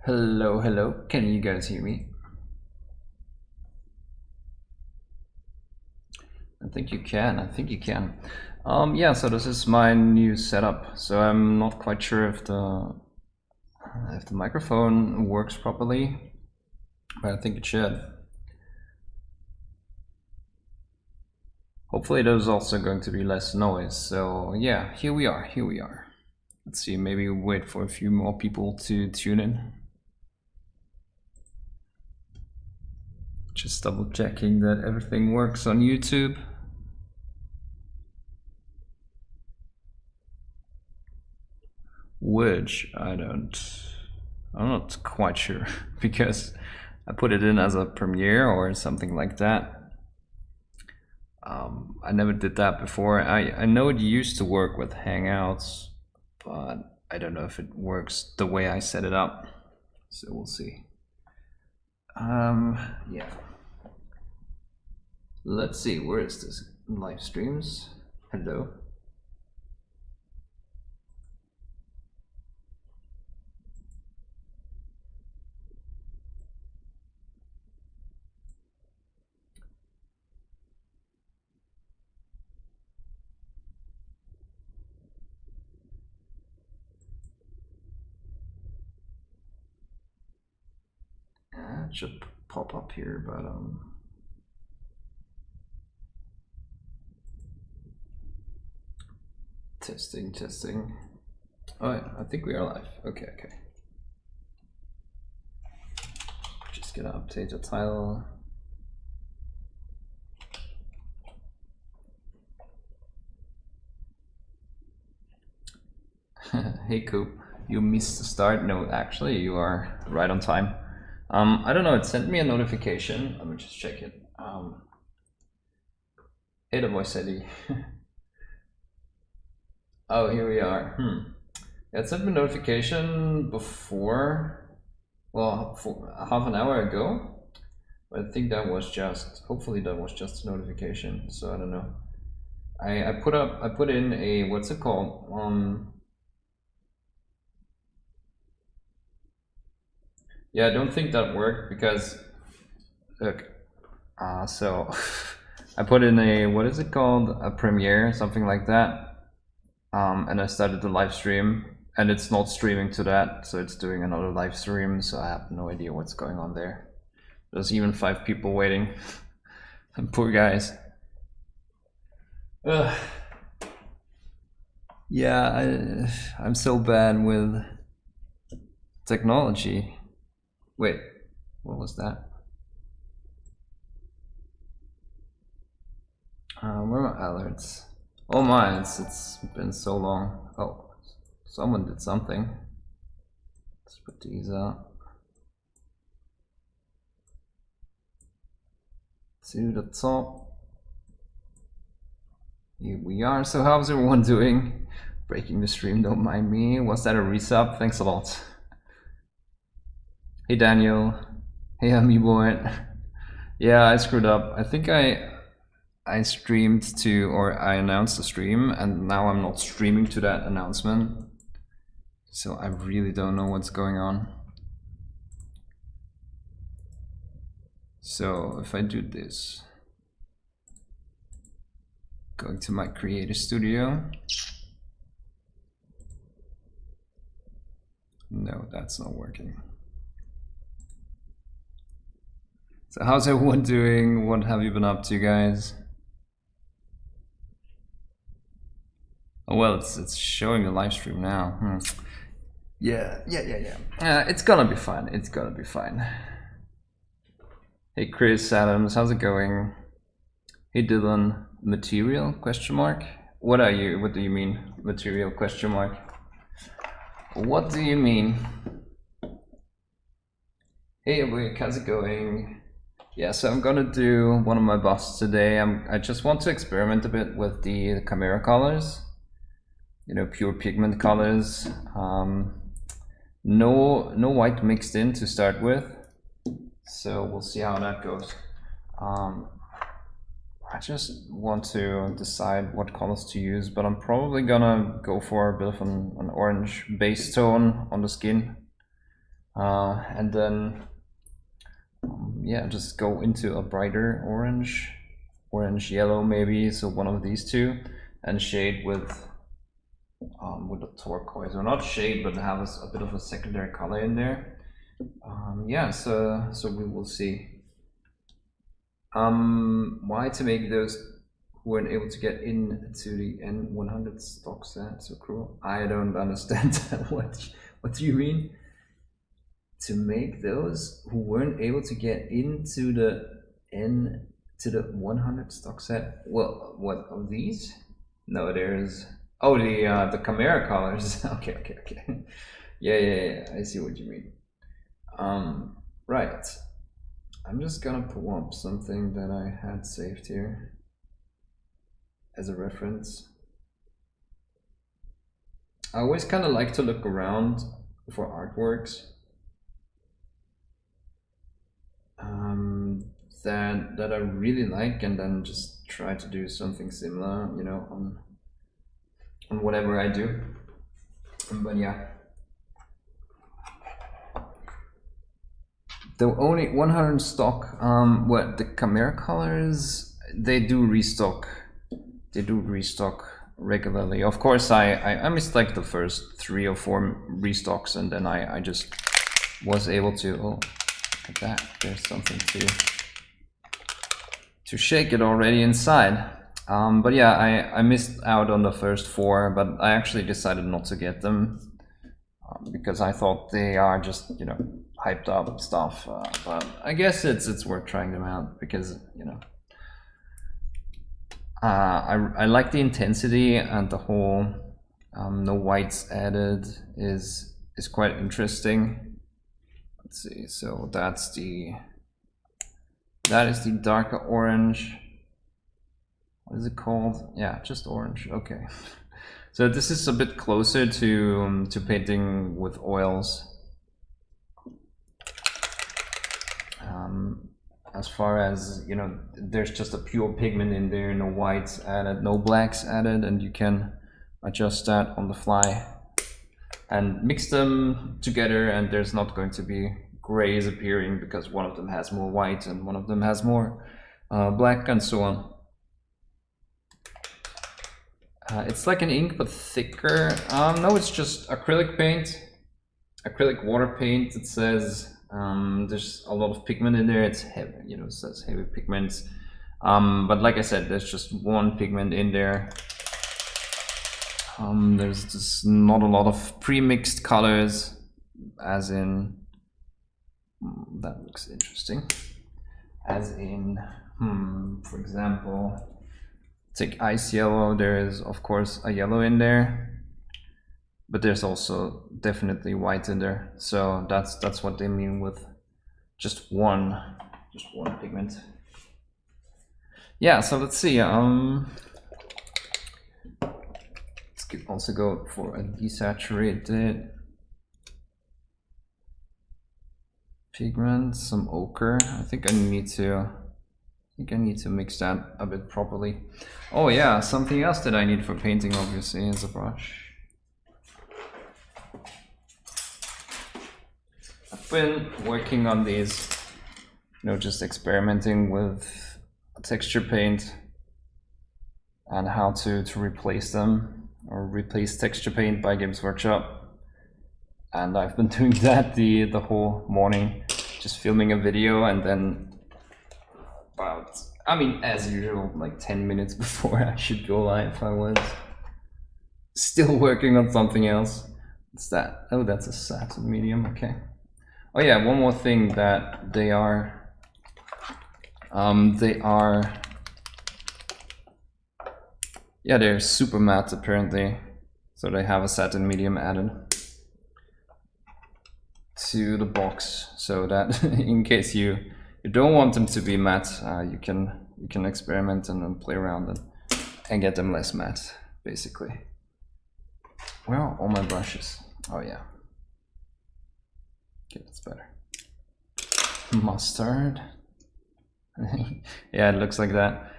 Hello, hello. Can you guys hear me? I think you can. Yeah, so this is my new setup. So I'm not quite sure if the microphone works properly, but I think it should. Hopefully there's also going to be less noise. So yeah, here we are. Let's see, maybe wait for a few more people to tune in. Just double checking that everything works on YouTube. Which I'm not quite sure because I put it in as a premiere or something like that. I never did that before. I know it used to work with Hangouts, but I don't know if it works the way I set it up. So we'll see. Yeah. Let's see, where is this? Live streams. Hello. It should pop up here, but testing. Oh yeah, I think we are live. Okay. Just gonna update the title. Hey Coop, you missed the start. No, actually you are right on time. I don't know, it sent me a notification. Let me just check it. Hey, the voice ID. Oh, here we are. It sent me a notification before, well, half an hour ago. But I think that was just, hopefully that was just a notification. So I don't know. I put in a, what's it called? Yeah, I don't think that worked because, look, so I put in a, what is it called? A premiere, something like that. And I started the live stream and it's not streaming to that. So it's doing another live stream. So I have no idea what's going on there. There's even 5 people waiting. Poor guys. Yeah, I'm so bad with technology. Wait, what was that? Where are my alerts? Oh my, it's been so long. Oh, someone did something. Let's put these up. To the top. Here we are. So how's everyone doing? Breaking the stream, don't mind me. Was that a resub? Thanks a lot. Hey Daniel. Hey Amiiboy. Yeah, I screwed up. I think I streamed to, or I announced the stream, and now I'm not streaming to that announcement. So I really don't know what's going on. So if I do this, going to my Creator Studio. No, that's not working. So how's everyone doing? What have you been up to, guys? Oh well, it's showing the live stream now. Yeah. It's gonna be fine. It's gonna be fine. Hey Chris Adams, how's it going? Hey Dylan, material question mark? What are you? What do you mean? Material question mark? What do you mean? Hey everybody, how's it going? Yeah, so I'm gonna do one of my busts today. I just want to experiment a bit with the Kimera Kolors. You know, pure pigment colors. No white mixed in to start with. So we'll see how that goes. I just want to decide what colors to use, but I'm probably gonna go for a bit of an orange base tone on the skin. And then yeah, just go into a brighter orange yellow maybe, so one of these two, and shade with a turquoise, or not shade, but have a bit of a secondary color in there. Yeah, so we will see. Why to make those who weren't able to get into the N100 stock set so cruel? I don't understand that. What do you mean? To make those who weren't able to get into the 100 stock set. Well, what of these? No, there's the Kimera Kolors. Okay. Yeah. I see what you mean. Right. I'm just gonna pull up something that I had saved here as a reference. I always kind of like to look around for artworks that I really like, and then just try to do something similar, you know, on whatever I do. But yeah, the only 100 stock, what the Kimera Kolors, they do restock regularly. Of course, I missed like the first 3 or 4 restocks, and then I just was able to, oh, look at that, there's something to shake it already inside. But yeah, I missed out on the first 4, but I actually decided not to get them because I thought they are just, you know, hyped up stuff. But I guess it's worth trying them out because, you know, I like the intensity, and the whole no whites added is quite interesting. Let's see, so that is the darker orange. What is it called? Yeah, just orange. Okay. So this is a bit closer to painting with oils. As far as, you know, there's just a pure pigment in there, no whites added, no blacks added, and you can adjust that on the fly and mix them together, and there's not going to be grays appearing because one of them has more white and one of them has more black, and so on. It's like an ink but thicker. No, it's just acrylic paint, acrylic water paint. It says there's a lot of pigment in there. It's heavy, you know, it says heavy pigments. But like I said, there's just one pigment in there. There's just not a lot of pre-mixed colors, as in, that looks interesting. As in, for example, take ice yellow. There is of course a yellow in there, but there's also definitely white in there. So that's what they mean with just one pigment. Yeah, so let's see. Let's also go for a desaturated pigment, some ochre. I think I need to mix that a bit properly. Oh yeah, something else that I need for painting obviously is a brush. I've been working on these, you know, just experimenting with texture paint and how to replace them, or replace texture paint by Games Workshop. And I've been doing that the whole morning, just filming a video, and then about, I mean, as usual, like 10 minutes before I should go live, I was still working on something else. What's that? Oh, that's a satin medium, okay. Oh yeah, one more thing that they are yeah, they're super matte apparently, so they have a satin medium added to the box, so that in case you don't want them to be matte, you can experiment and play around and get them less matte, basically. Where are all my brushes? Oh yeah. Okay, that's better. Mustard. Yeah, it looks like that.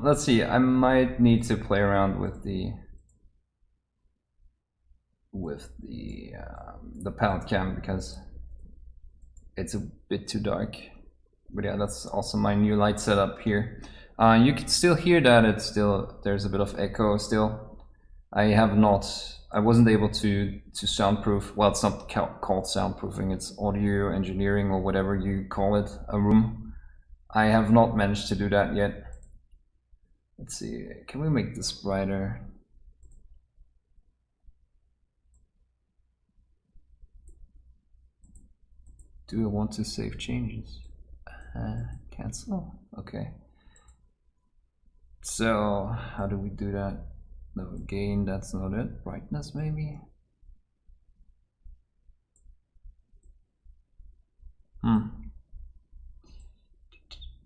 Let's see, I might need to play around with the palette cam, because it's a bit too dark. But yeah, that's also my new light setup here. You can still hear that it's still, there's a bit of echo still. I wasn't able to soundproof, well, it's not called soundproofing, it's audio engineering or whatever you call it, a room. I have not managed to do that yet. Let's see, can we make this brighter? Do I want to save changes? Cancel, okay. So how do we do that? No, gain, that's not it. Brightness maybe?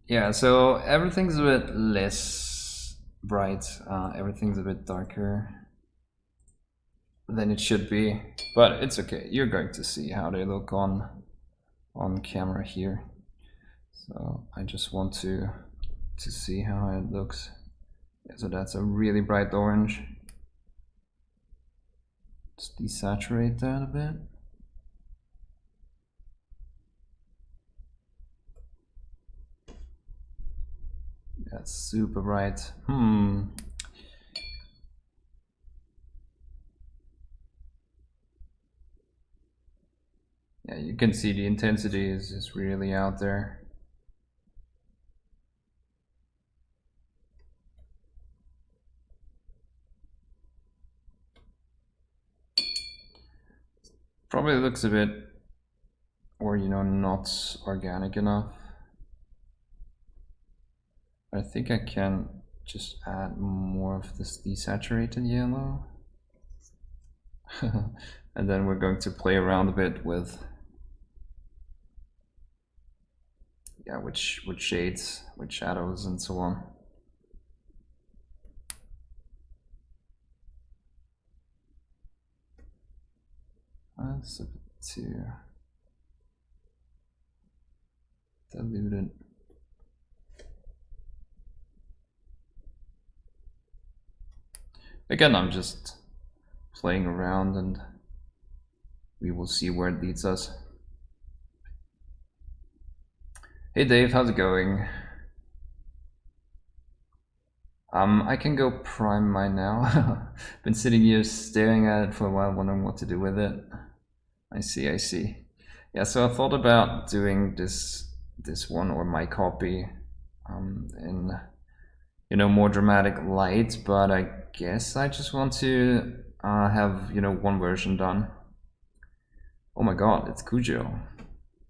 Yeah, so everything's a bit less bright, everything's a bit darker than it should be, but it's okay. You're going to see how they look on camera here. So I just want to see how it looks. Yeah, so that's a really bright orange. Just desaturate that a bit. That's super bright. Yeah, you can see the intensity is just really out there. Probably looks a bit, or you know, not organic enough. I think I can just add more of this desaturated yellow. And then we're going to play around a bit with, yeah, which shades, which shadows and so on. That's a bit too diluted. Again, I'm just playing around and we will see where it leads us. Hey Dave, how's it going? I can go prime mine now. Been sitting here staring at it for a while, wondering what to do with it. I see. Yeah, so I thought about doing this one, or my copy, in, you know, more dramatic light, but I guess I just want to have, you know, one version done. Oh my god, it's Cujo.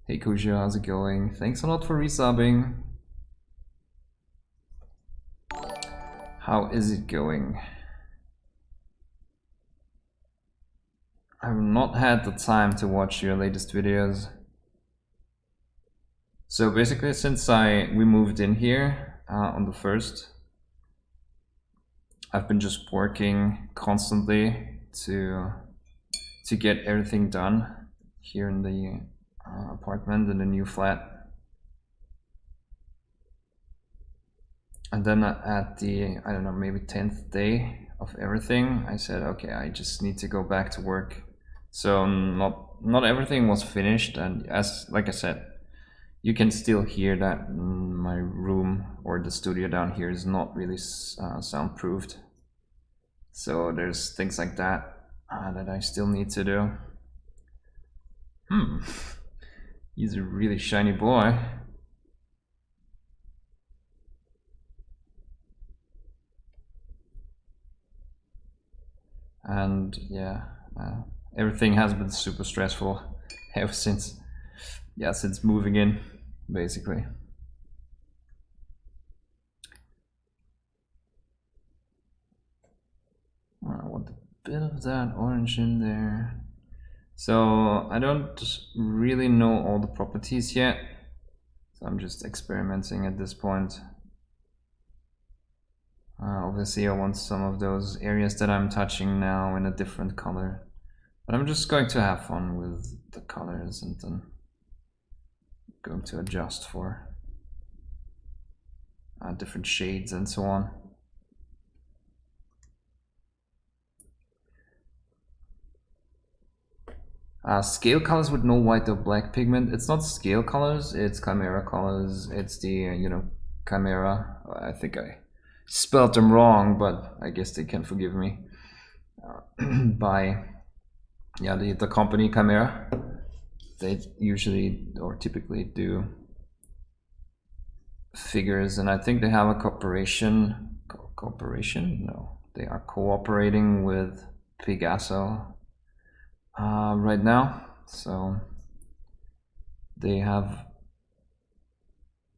Hey Cujo, how's it going? Thanks a lot for resubbing. How is it going? I've not had the time to watch your latest videos. So basically, since we moved in here on the 1st, I've been just working constantly to get everything done here in the apartment, in the new flat. And then at the, I don't know, maybe 10th day of everything, I said, okay, I just need to go back to work. So not everything was finished, and like I said, you can still hear that my room, or the studio down here, is not really soundproofed. So there's things like that that I still need to do. He's a really shiny boy. And yeah, everything has been super stressful ever since moving in, basically. I want a bit of that orange in there. So I don't really know all the properties yet, so I'm just experimenting at this point. Obviously I want some of those areas that I'm touching now in a different color, but I'm just going to have fun with the colors and then going to adjust for different shades and so on. Scale colors with no white or black pigment. It's not scale colors, it's Kimera Kolors. It's the, you know, Kimera. I think I spelled them wrong, but I guess they can forgive me. By, yeah, the company Kimera. They usually or typically do figures, and I think they have a cooperation. Cooperation? No, they are cooperating with Picasso right now. So they have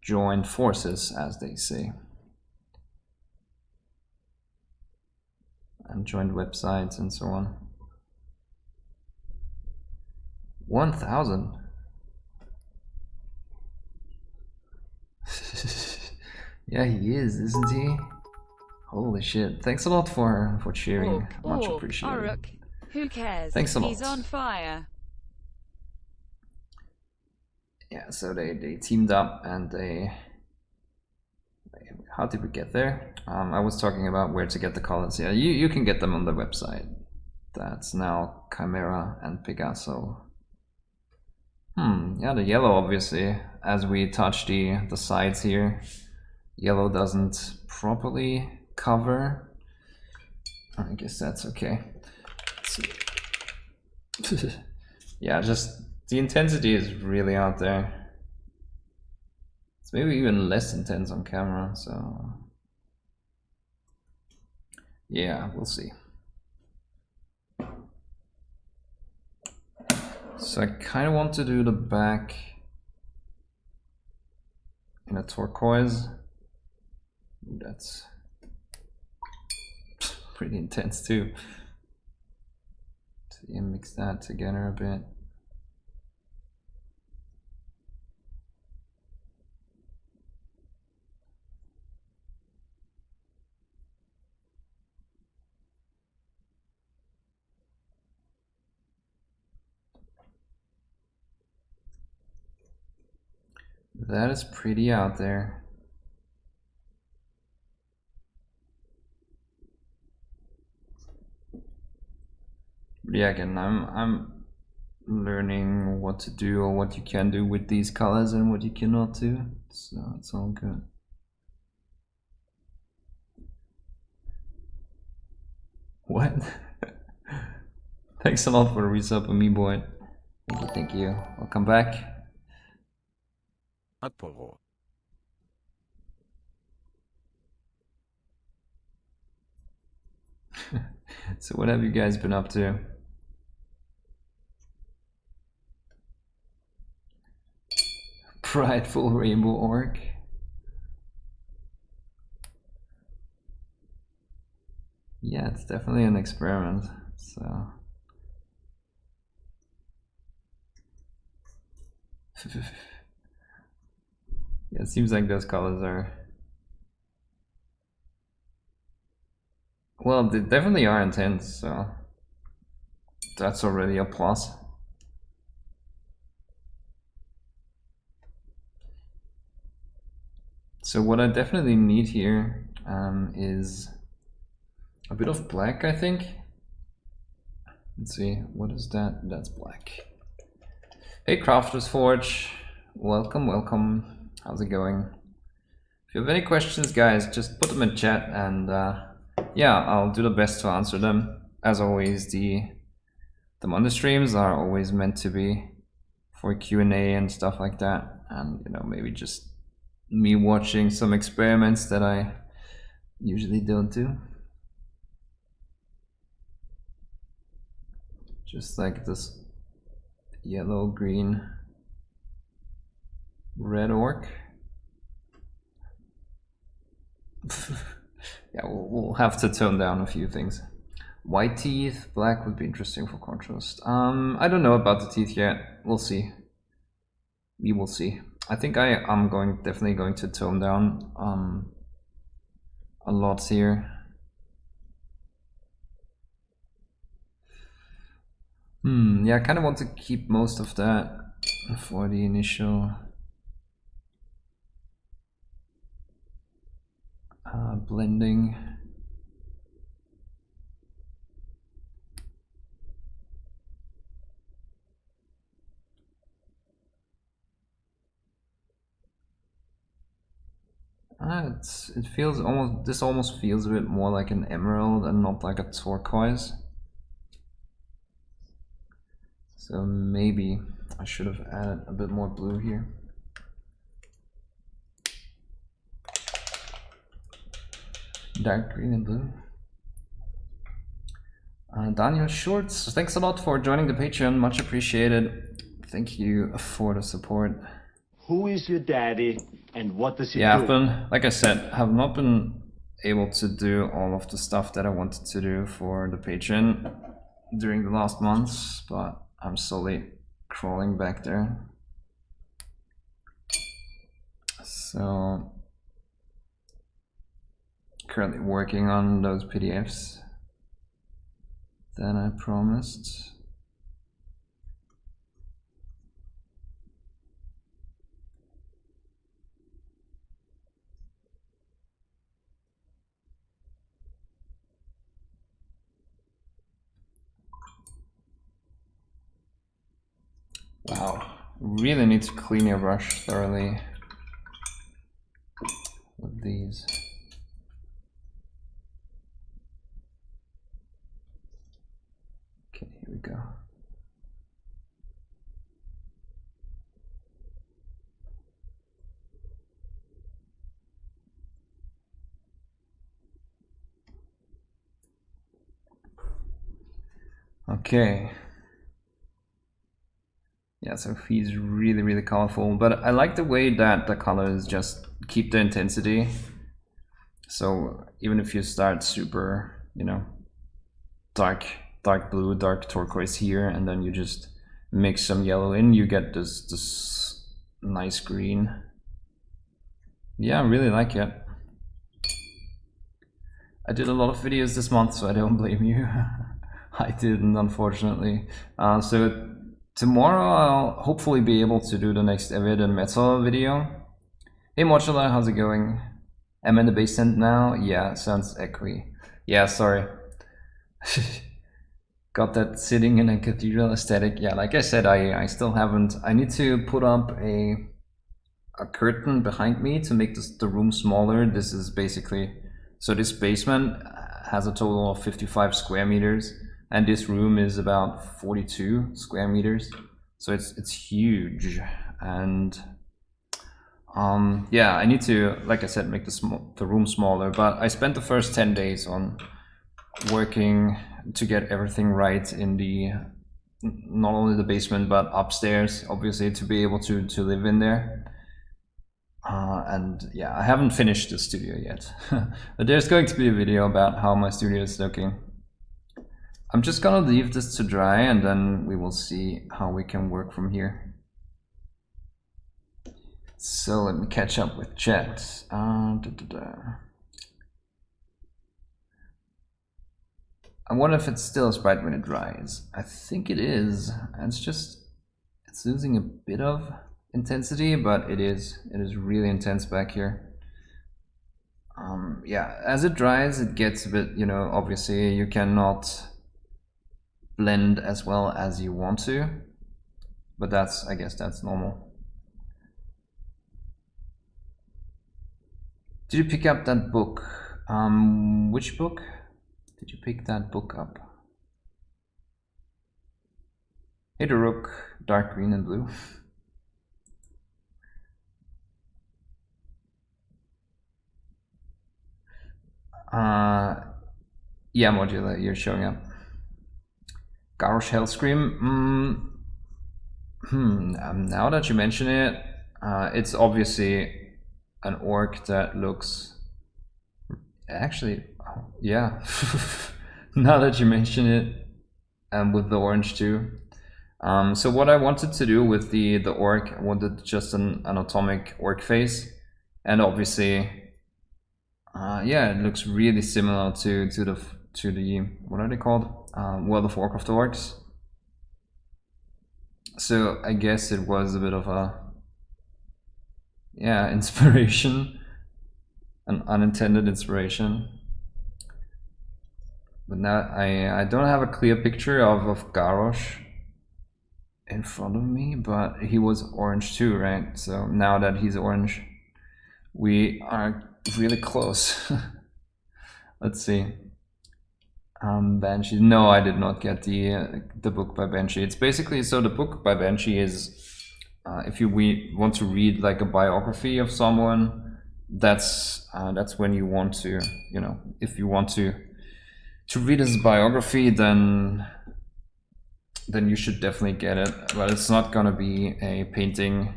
joined forces, as they say, and joined websites and so on. 1,000. Yeah, he is, isn't he? Holy shit! Thanks a lot for cheering. Much appreciated. Who cares? Thanks a lot. He's on fire. Yeah, so they teamed up and they how did we get there? I was talking about where to get the colors. Yeah, you can get them on the website. That's now Kimera and Picasso. Yeah, the yellow, obviously, as we touch the sides here, yellow doesn't properly cover. I guess that's okay. Let's see. Yeah, just the intensity is really out there. It's maybe even less intense on camera, so yeah, we'll see. So I kind of want to do the back in a turquoise. That's pretty intense too. So yeah, mix that together a bit. That is pretty out there. But yeah, again, I'm learning what to do or what you can do with these colors and what you cannot do. So it's all good. What? Thanks a lot for the resub, me boy. Thank you. Welcome back. So what have you guys been up to? Prideful rainbow orc. Yeah, it's definitely an experiment. So yeah, it seems like those colors are, well, they definitely are intense, so that's already a plus. So what I definitely need here is a bit of black, I think. Let's see, what is that? That's black. Hey Crafters Forge, welcome, welcome. How's it going? If you have any questions, guys, just put them in chat and yeah, I'll do the best to answer them. As always, the Monday streams are always meant to be for Q&A and stuff like that, and you know, maybe just me watching some experiments that I usually don't do. Just like this yellow, green, red orc. Yeah, we'll have to tone down a few things. White teeth, black would be interesting for contrast. I don't know about the teeth yet. We'll see. We will see. I think I'm definitely going to tone down a lot here. Yeah, I kind of want to keep most of that for the initial blending. it feels almost, this almost feels a bit more like an emerald and not like a turquoise. So maybe I should have added a bit more blue here. Dark green and blue. Daniel Schurtz, thanks a lot for joining the Patreon, much appreciated. Thank you for the support. Who is your daddy and what does he do? I've been, like I said, have not been able to do all of the stuff that I wanted to do for the Patreon during the last months, but I'm slowly crawling back there. So, currently working on those PDFs that I promised. Wow, really need to clean your brush thoroughly with these. Okay, here we go. Okay. Yeah, so he's really colorful, but I like the way that the colors just keep the intensity. So even if you start super, you know, dark blue, dark turquoise here, and then you just mix some yellow in, you get this nice green. Yeah, I really like it. I did a lot of videos this month, so I don't blame you. I didn't, unfortunately. So tomorrow I'll hopefully be able to do the next Evid and Metal video. Hey Modular, how's it going? I'm in the basement now? Yeah, sounds echoey. Yeah, sorry. Got that sitting in a cathedral aesthetic. Yeah, like I said, I still haven't. I need to put up a curtain behind me to make the room smaller. This is basically, so this basement has a total of 55 square meters. And this room is about 42 square meters, so it's huge. And yeah, I need to, like I said, make the room smaller. But I spent the first 10 days on working to get everything right in the, not only the basement but upstairs, obviously, to be able to live in there. And yeah, I haven't finished the studio yet, but there's going to be a video about how my studio is looking. I'm just gonna leave this to dry and then we will see how we can work from here. So let me catch up with chat. I wonder if it's still as bright when it dries. I think it is. It's losing a bit of intensity, but it is really intense back here. Yeah, as it dries, it gets a bit, you know, obviously you cannot blend as well as you want to, but I guess that's normal. Did you pick up that book? Which book? Did you pick that book up? Hey, the Rook, dark green and blue. Yeah, Modular, you're showing up. Garrosh Hellscream. Now that you mention it, it's obviously an orc that looks. Actually, yeah. Now that you mention it, and with the orange too. So what I wanted to do with the orc, I wanted just an atomic orc face, and obviously, yeah, it looks really similar to the what are they called? World of Warcraft orcs. So I guess it was a bit of a, yeah, inspiration, an unintended inspiration. But now I don't have a clear picture of Garrosh in front of me, but he was orange too, right? So now that he's orange, We are really close. Let's see. Banshee. No, I did not get the book by Banshee. It's basically, so the book by Banshee is if you want to read like a biography of someone, that's when you want to, you know, if you want to read his biography, then you should definitely get it. But it's not gonna be a painting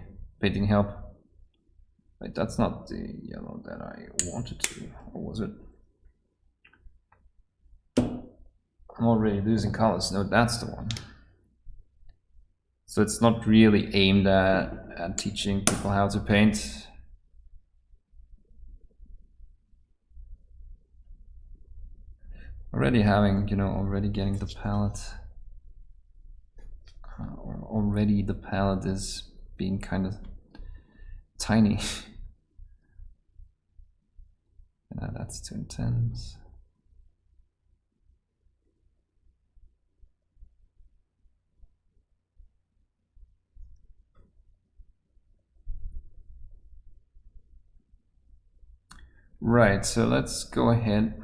help. Wait, that's not the yellow that I wanted to, or was it? I'm already losing colors. No, that's the one. So it's not really aimed at teaching people how to paint. Already having, you know, already getting the palette. Already the palette is being kind of tiny. Yeah, that's too intense. Right, so let's go ahead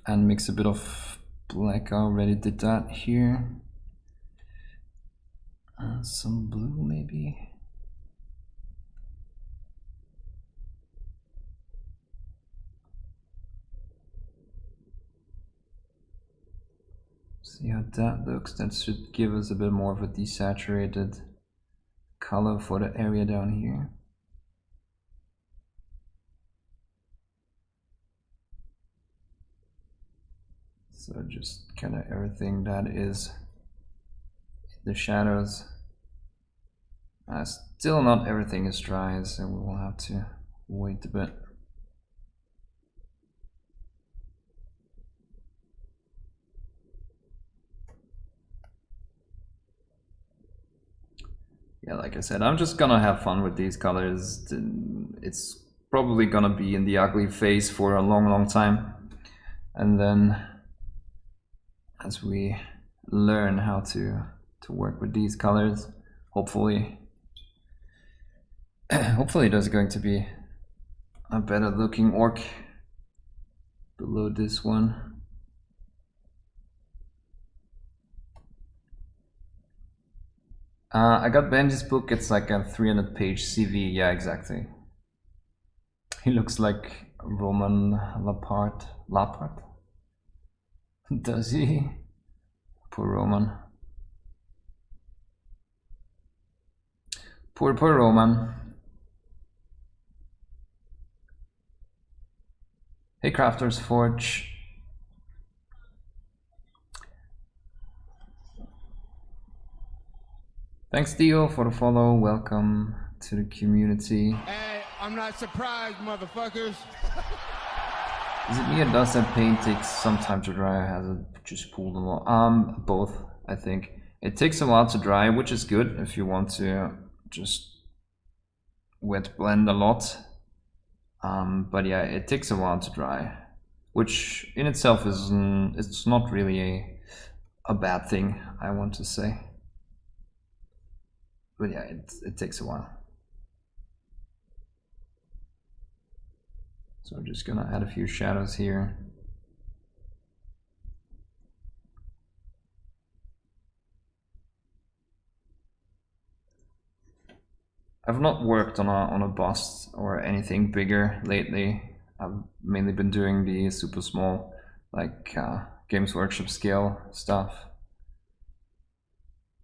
and mix a bit of black. I already did that here. Some blue maybe. See how that looks. That should give us a bit more of a desaturated color for the area down here. So just kind of everything that is the shadows. Still not everything is dry, so we will have to wait a bit. Yeah, like I said, I'm just gonna have fun with these colors. It's probably gonna be in the ugly phase for a long time, and then as we learn how to work with these colors, hopefully there's going to be a better looking orc below this one. I got Benji's book. It's like a 300-page CV. Yeah, exactly. He looks like Roman Lapart. Does he? Poor Roman. Poor Roman. Hey, Crafter's Forge. Thanks, Dio, for the follow. Welcome to the community. Hey, I'm not surprised, motherfuckers. Is it me or does that paint take some time to dry, or has it just pulled a lot? Both, I think. It takes a while to dry, which is good if you want to just wet blend a lot. But yeah, it takes a while to dry, which in itself is it's not really a bad thing, I want to say. But yeah, it takes a while. So I'm just gonna add a few shadows here. I've not worked on a bust or anything bigger lately. I've mainly been doing the super small, like Games Workshop scale stuff.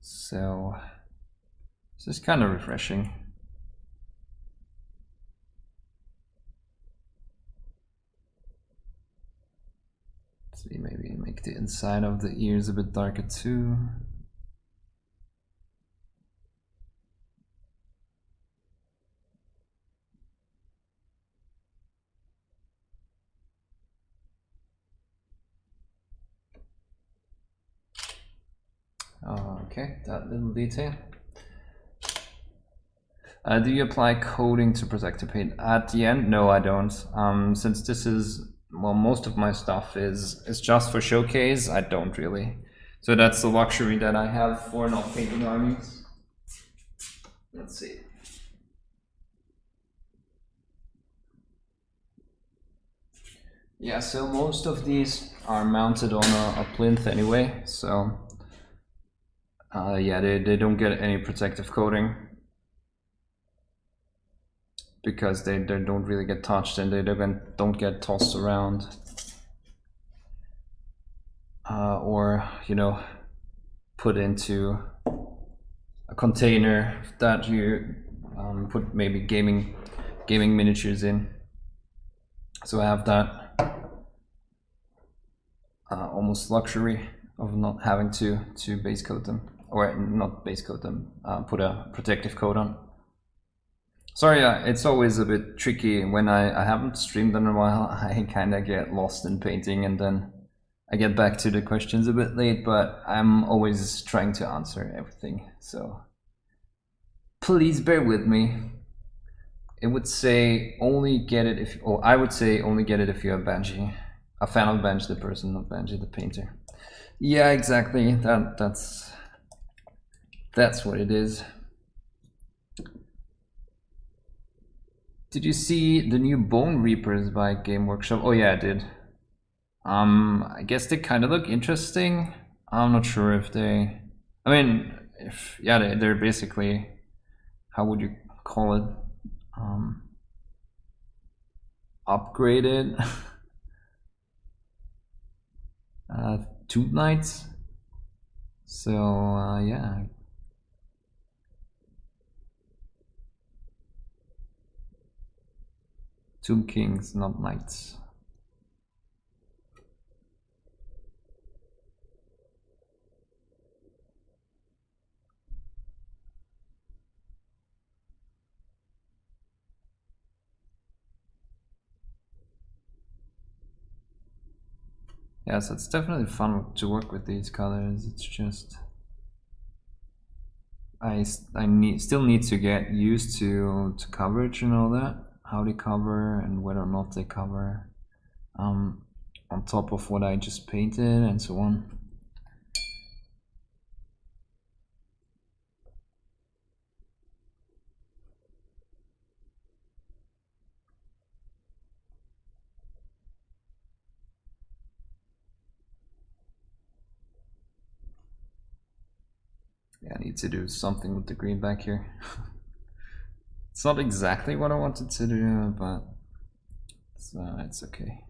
So this is kind of refreshing. Let's see, maybe make the inside of the ears a bit darker too. Okay, that little detail. Do you apply coating to protect the paint at the end? No, I don't. Since this is, well, most of my stuff is just for showcase, I don't really. So that's the luxury that I have for not painting armies. Let's see. Yeah, so most of these are mounted on a plinth anyway, so yeah, they don't get any protective coating because they don't really get touched and they don't get tossed around or, you know, put into a container that you put maybe gaming miniatures in. So I have that almost luxury of not having to base coat them, or not base coat them, put a protective coat on. Sorry, it's always a bit tricky when I haven't streamed in a while. I kind of get lost in painting and then I get back to the questions a bit late, but I'm always trying to answer everything, so please bear with me. It would say only get it if, or I would say only get it if you're a Banshee. A fan of Banshee the person, not Banshee the painter. Yeah, exactly. That's what it is. Did you see the new Bone Reapers by Game Workshop? Oh yeah, I did. I guess they kind of look interesting. I'm not sure if they, I mean, if, yeah, they're basically, how would you call it? Upgraded Tube Knights. So yeah. Tomb Kings, not Knights. Yes, it's definitely fun to work with these colors. It's just I still need to get used to coverage and all that, how they cover and whether or not they cover on top of what I just painted and so on. Yeah, I need to do something with the green back here. It's not exactly what I wanted to do, but it's okay.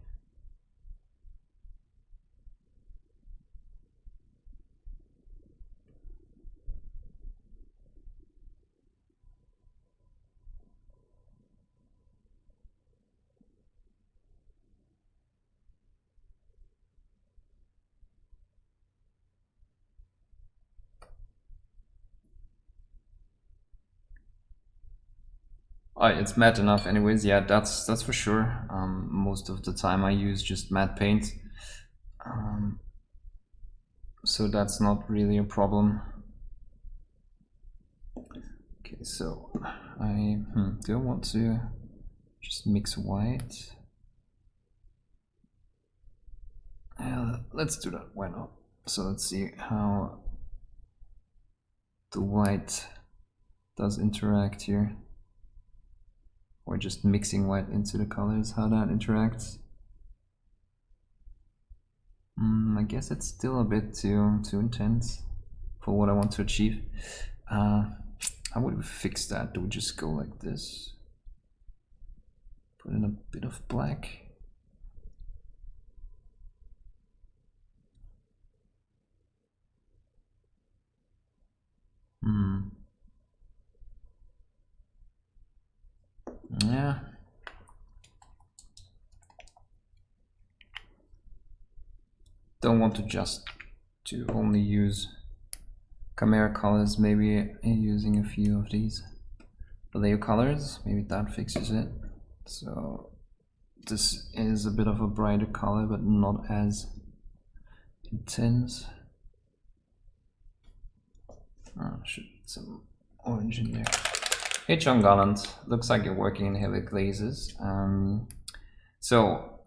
It's matte enough anyways, yeah, that's for sure. Most of the time I use just matte paint. So that's not really a problem. Okay, so I do I want to just mix white? Yeah, let's do that, why not? So let's see how the white does interact here. Or just mixing white into the colors, how that interacts. I guess it's still a bit too intense for what I want to achieve. How would we fix that? Do we just go like this? Put in a bit of black. Yeah. Don't want to just only use Kimera Kolors, maybe using a few of these Vallejo colors, maybe that fixes it. So this is a bit of a brighter color, but not as intense. Should put some orange in there. Hey John Gallant, looks like you're working in heavy glazes. So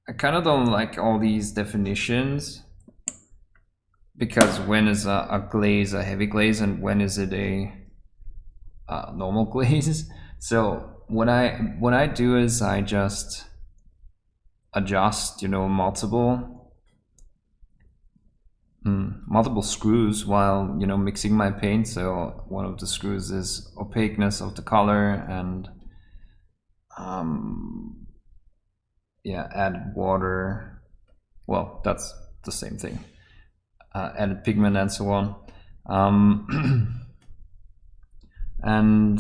I kind of don't like all these definitions, because when is a glaze a heavy glaze and when is it a normal glaze? So what I do is I just adjust, you know, multiple screws while, you know, mixing my paint. So one of the screws is opaqueness of the color, and yeah, added water. Well, that's the same thing. Added pigment and so on. And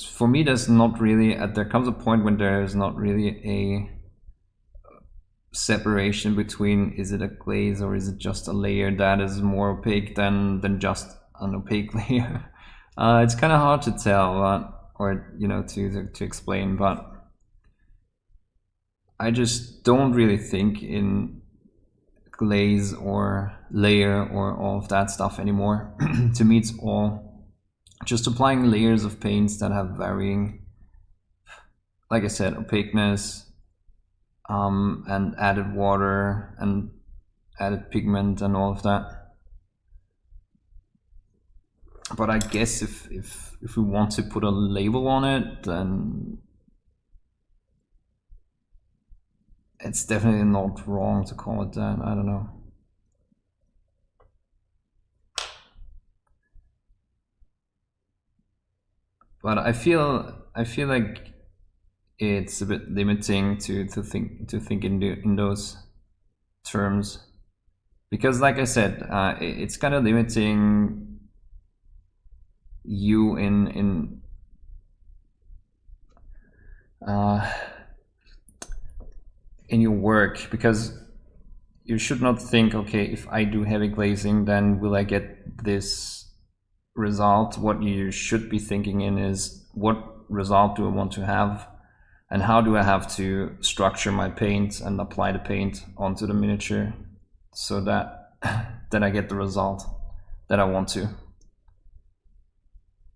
for me, there's not really, there comes a point when there's not really a separation between, is it a glaze or is it just a layer that is more opaque than just an opaque layer. It's kind of hard to tell, or, you know, to explain, but I just don't really think in glaze or layer or all of that stuff anymore. To me, it's all just applying layers of paints that have varying, like I said, opaqueness, and added water and added pigment and all of that. But I guess if we want to put a label on it, then it's definitely not wrong to call it that. I don't know. But I feel like it's a bit limiting to think in those terms, because, like I said, it's kind of limiting you in your work, because you should not think, okay, if I do heavy glazing, then will I get this result? What you should be thinking in is, what result do I want to have, and how do I have to structure my paint and apply the paint onto the miniature so that I get the result that I want to.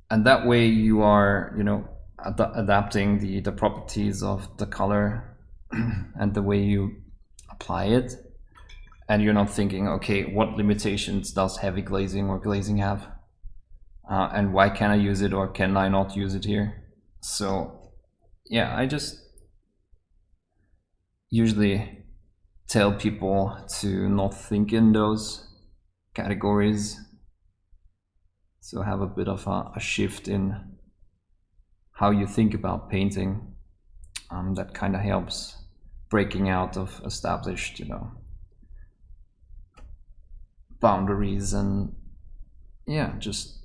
And that way you are, you know, adapting the properties of the color and the way you apply it, and you're not thinking, okay, what limitations does heavy glazing or glazing have, and why can I use it or can I not use it here? So yeah, I just usually tell people to not think in those categories, so have a bit of a shift in how you think about painting. That kind of helps breaking out of established, you know, boundaries, and yeah, just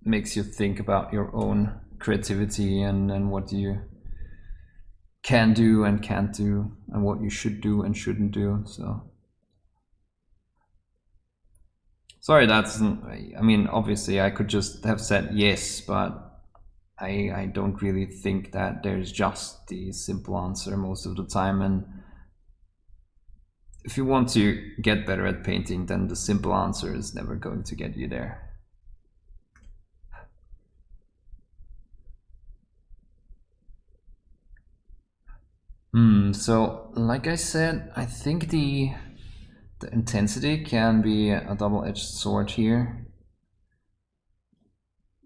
makes you think about your own creativity and what you can do and can't do, and what you should do and shouldn't do. So sorry, I mean, obviously I could just have said yes, but I don't really think that there's just the simple answer most of the time. And if you want to get better at painting, then the simple answer is never going to get you there. So like I said, I think the intensity can be a double-edged sword here,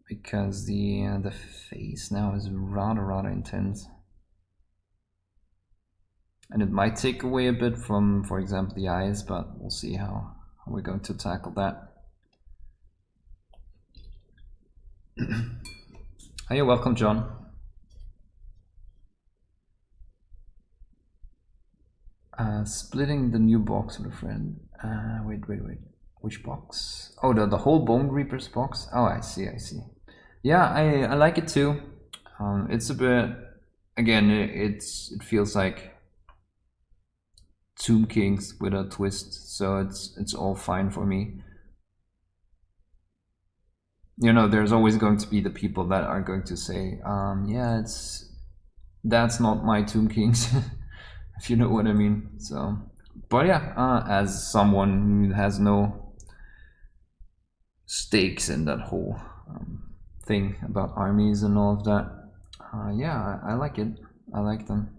because the face now is rather intense, and it might take away a bit from, for example, the eyes, but we'll see how we're going to tackle that. Hey, welcome, John. Splitting the new box with a friend. Wait. Which box? Oh, the whole Bone Reapers box? Oh, I see. Yeah, I like it too. It's a bit, again, it feels like Tomb Kings with a twist, so it's all fine for me. You know, there's always going to be the people that are going to say, yeah, that's not my Tomb Kings. If you know what I mean. So, but yeah, as someone who has no stakes in that whole thing about armies and all of that, yeah, I like it. I like them.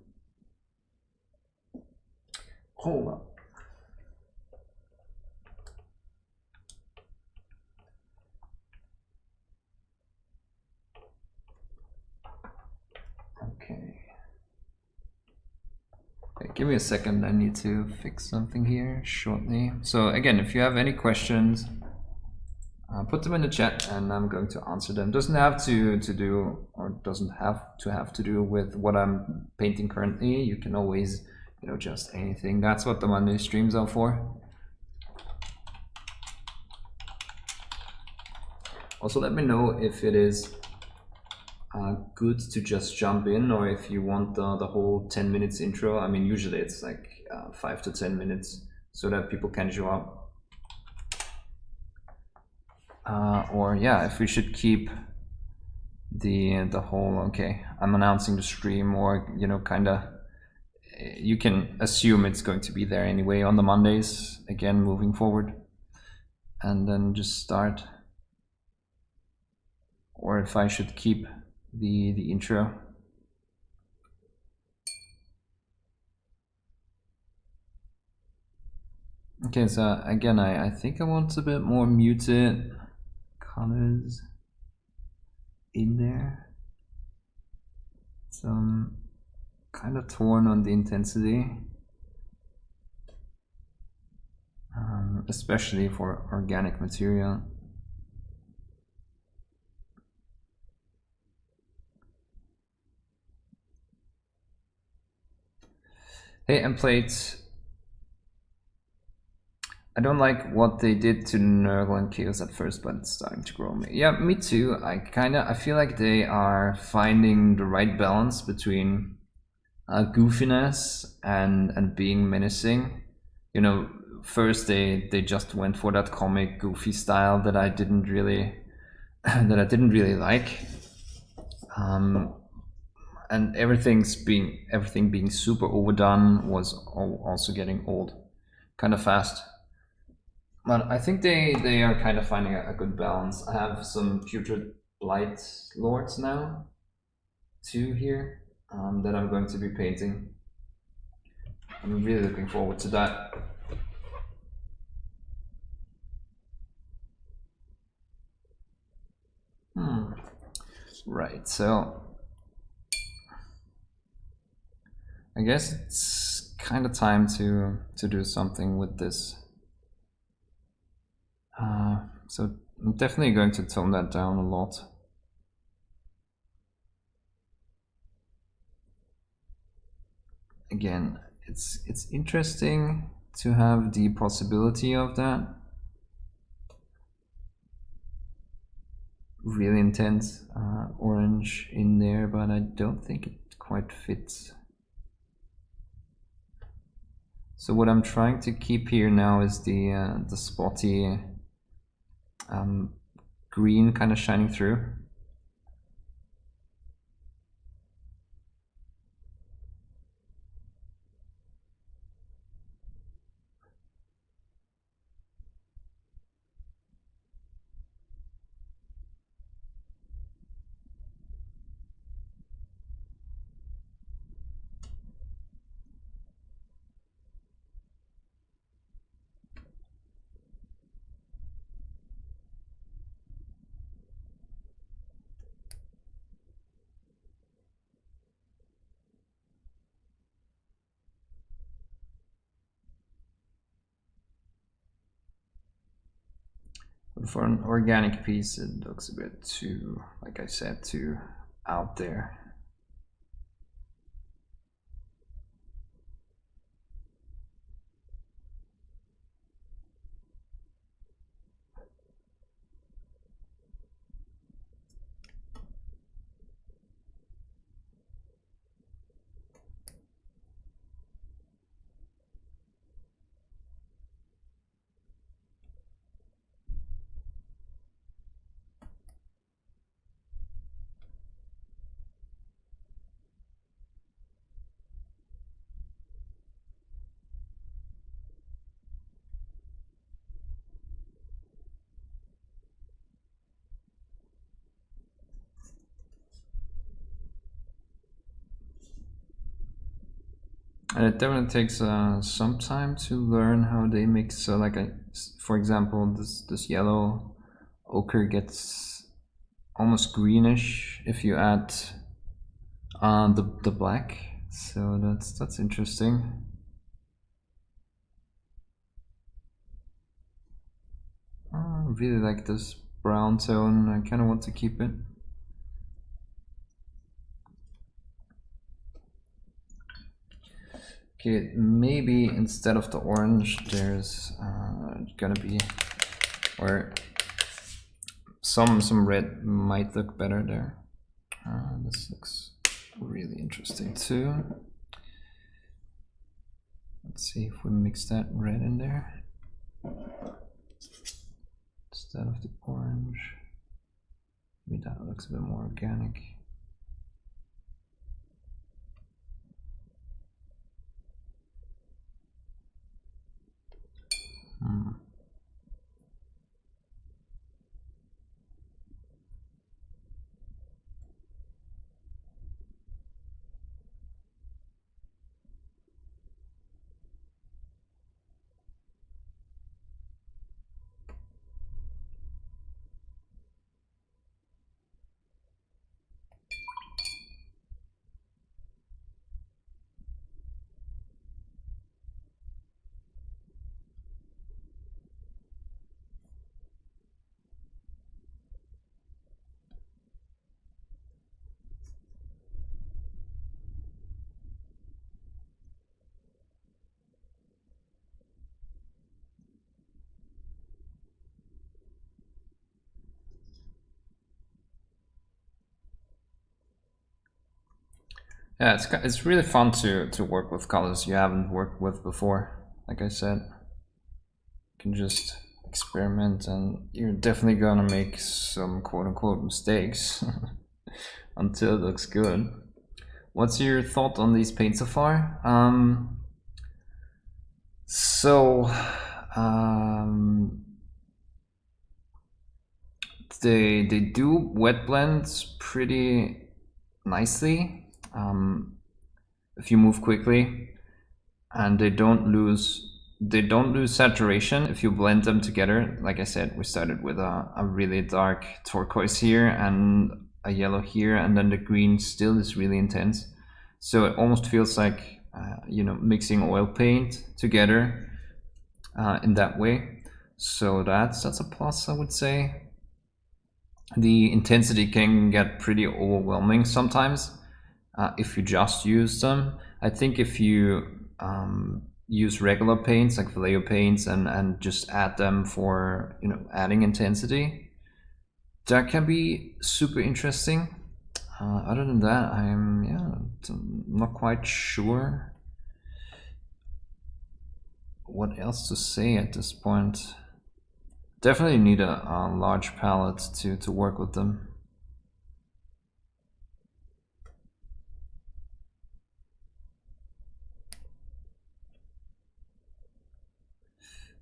Hold up. Okay. Give me a second, I need to fix something here shortly. So again, if you have any questions, put them in the chat and I'm going to answer them. Doesn't have to do, or doesn't have to do with what I'm painting currently. You can always, you know, just anything. That's what the Monday streams are for. Also, let me know if it is good to just jump in, or if you want the whole 10 minutes intro. I mean, usually it's like 5 to 10 minutes so that people can show up. Or yeah, if we should keep the whole, okay, I'm announcing the stream, or, you know, kind of, you can assume it's going to be there anyway on the Mondays, again, moving forward, and then just start. Or if I should keep the intro. Okay, so again, I think I want a bit more muted colors in there. So I'm kind of torn on the intensity, especially for organic material. Hey, and plates. I don't like what they did to Nurgle and Chaos at first, but it's starting to grow me. Yeah, me too. I feel like they are finding the right balance between goofiness and being menacing. You know, first they just went for that comic goofy style that I didn't really like. And everything being super overdone was also getting old kind of fast. But I think they are kind of finding a good balance. I have some Putrid Blight Lords now, 2 here, that I'm going to be painting. I'm really looking forward to that. Right, so I guess it's kind of time to do something with this. So I'm definitely going to tone that down a lot. Again, it's interesting to have the possibility of that really intense orange in there, but I don't think it quite fits. So what I'm trying to keep here now is the spotty green kind of shining through. But for an organic piece, it looks a bit too, like I said, too out there. And it definitely takes some time to learn how they mix. So like, for example, this yellow ochre gets almost greenish if you add the black. So that's interesting. I really like this brown tone. I kind of want to keep it. Okay, maybe instead of the orange, there's gonna be, or some red might look better there. This looks really interesting too. Let's see if we mix that red in there instead of the orange. Maybe that looks a bit more organic. Yeah, it's really fun to work with colors you haven't worked with before. Like I said, you can just experiment, and you're definitely gonna make some quote-unquote mistakes until it looks good. What's your thought on these paints so far? They do wet blends pretty nicely if you move quickly, and they don't lose saturation if you blend them together. Like I said, we started with a really dark turquoise here and a yellow here, and then the green still is really intense, so it almost feels like you know, mixing oil paint together in that way. So that's a plus, I would say. The intensity can get pretty overwhelming sometimes if you just use them. I think if you use regular paints like Vallejo paints and just add them for, you know, adding intensity, that can be super interesting. Other than that, I'm not quite sure what else to say at this point. Definitely need a large palette to work with them.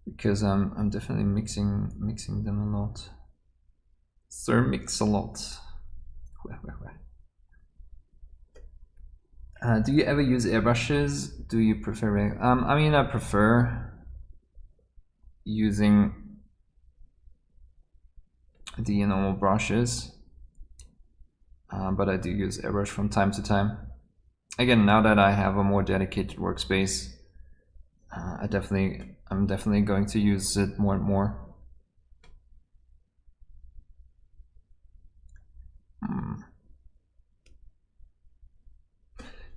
Because I'm definitely mixing them a lot. Sir, mix a lot. Do you ever use airbrushes? Do you prefer? I mean, I prefer using the normal brushes, but I do use airbrush from time to time. Again, now that I have a more dedicated workspace, I'm definitely going to use it more and more.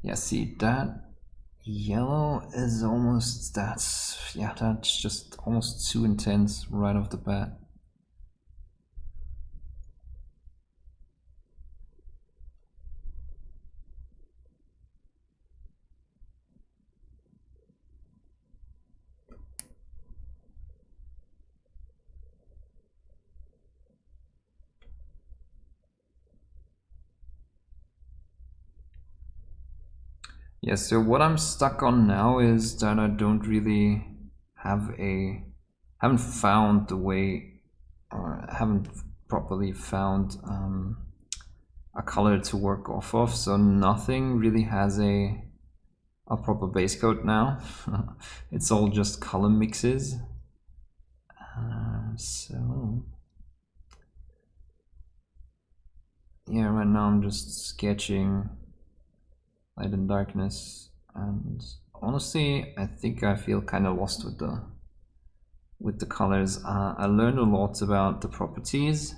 Yeah, see, that yellow is almost, that's just almost too intense right off the bat. Yeah, so what I'm stuck on now is that I don't really haven't found the way, or haven't properly found a color to work off of. So nothing really has a proper base coat now. It's all just color mixes. So yeah, right now I'm just sketching. I light and darkness. And honestly, I think I feel kind of lost with the colors. I learned a lot about the properties,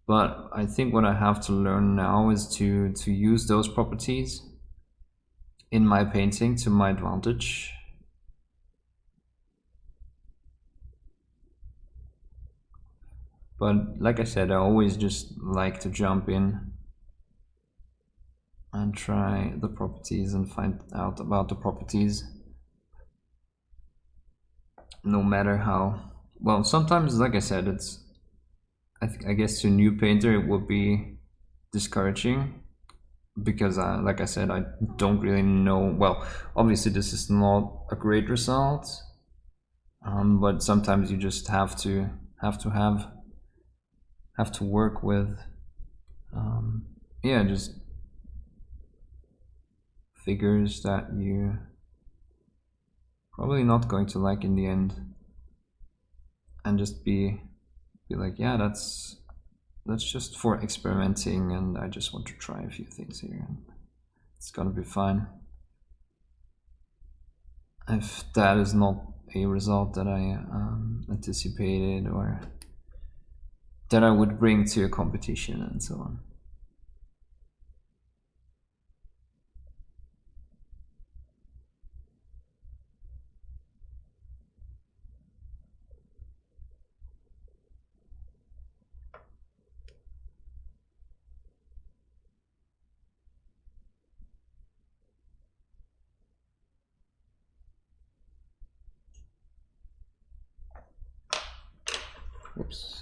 but I think what I have to learn now is to use those properties in my painting to my advantage. But like I said, I always just like to jump in and try the properties and find out about the properties. No matter how well, sometimes, like I said, it's I guess to a new painter it would be discouraging because like I said, I don't really know. Well, obviously this is not a great result, but sometimes you just have to work with yeah, just figures that you probably not going to like in the end, and just be like, yeah, that's just for experimenting, and I just want to try a few things here, and it's gonna be fine. If that is not a result that I anticipated or that I would bring to a competition and so on. Whoops.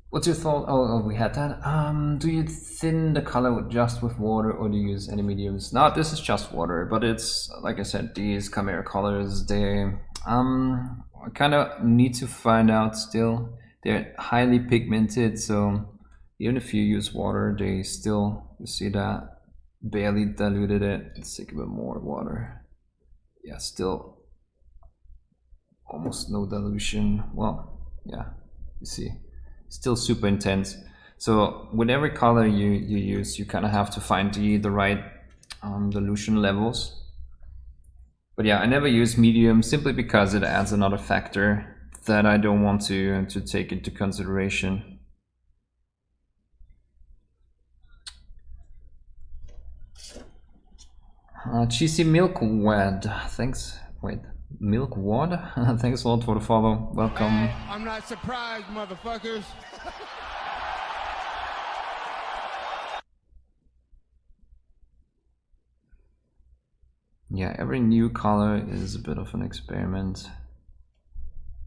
What's your thought? Oh, we had that. Do you thin the color just with water, or do you use any mediums? No, this is just water, but it's like I said, these Kimera Kolors, they I kind of need to find out still. They're highly pigmented, so even if you use water, they still, you see that, barely diluted it. Let's take a bit more water. Yeah, still almost no dilution. Well, yeah, you see, still super intense. So with every color you use, you kind of have to find the right dilution levels. But yeah, I never use medium simply because it adds another factor that I don't want to take into consideration. Cheesy Milk Wad, thanks. Wait, Milk Wad? Thanks a lot for the follow. Welcome. I'm not surprised, motherfuckers. Yeah, every new color is a bit of an experiment,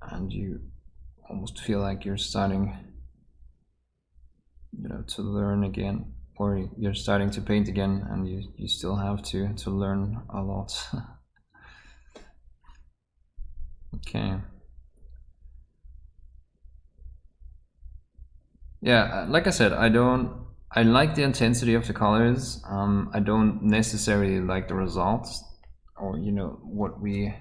and you almost feel like you're starting, you know, to learn again, or you're starting to paint again, and you still have to learn a lot. Okay. Yeah, like I said, I like the intensity of the colors. I don't necessarily like the results, or you know, what we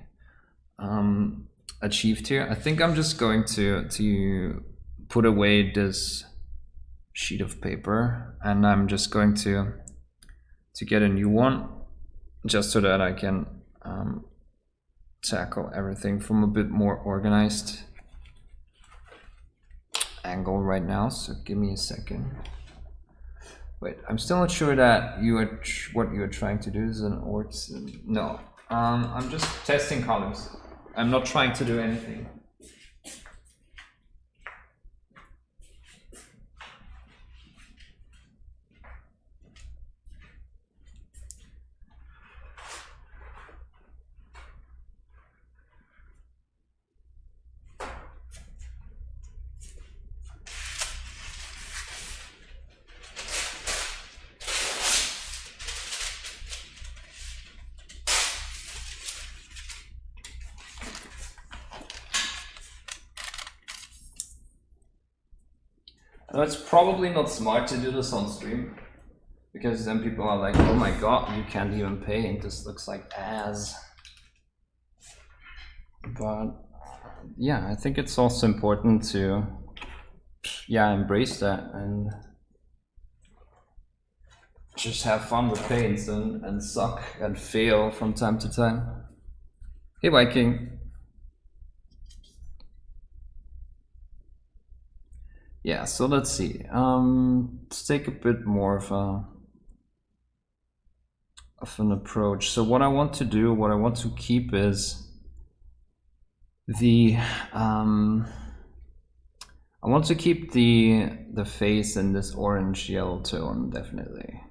achieved here. I think I'm just going to put away this sheet of paper, and I'm just going to get a new one, just so that I can tackle everything from a bit more organized angle right now. So give me a second. Wait, I'm still not sure that what you are trying to do is an orts. No, I'm just testing colors. I'm not trying to do anything. Now, it's probably not smart to do this on stream, because then people are like, oh my god, you can't even paint, this looks like ass. But yeah, I think it's also important to embrace that and just have fun with paints and suck and fail from time to time. Hey Viking. Yeah, so let's see. Let's take a bit more of an approach. So what I want to do, what I want to keep is the I want to keep the face in this orange yellow tone, definitely.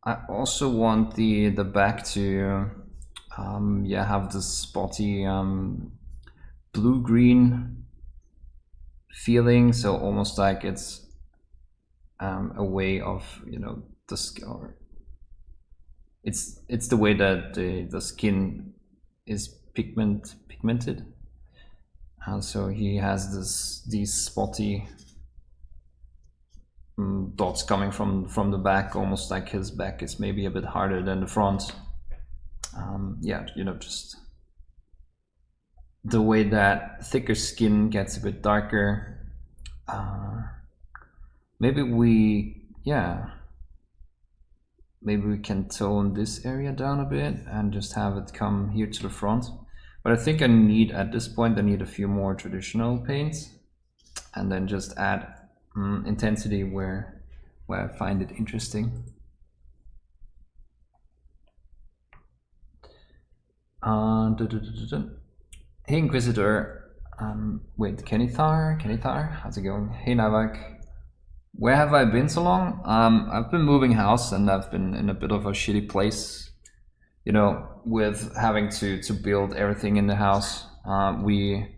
I also want the back to have this spotty blue green feeling, so almost like it's a way of, you know, the skin, or it's the way that the skin is pigmented. And so he has these spotty dots coming from the back, almost like his back is maybe a bit harder than the front. Yeah, you know, just the way that thicker skin gets a bit darker. Maybe we can tone this area down a bit and just have it come here to the front. But I think at this point I need a few more traditional paints, and then just add intensity where I find it interesting. Hey Inquisitor, wait, Kenithar, how's it going? Hey Navak, where have I been so long? I've been moving house, and I've been in a bit of a shitty place, you know, with having to build everything in the house. We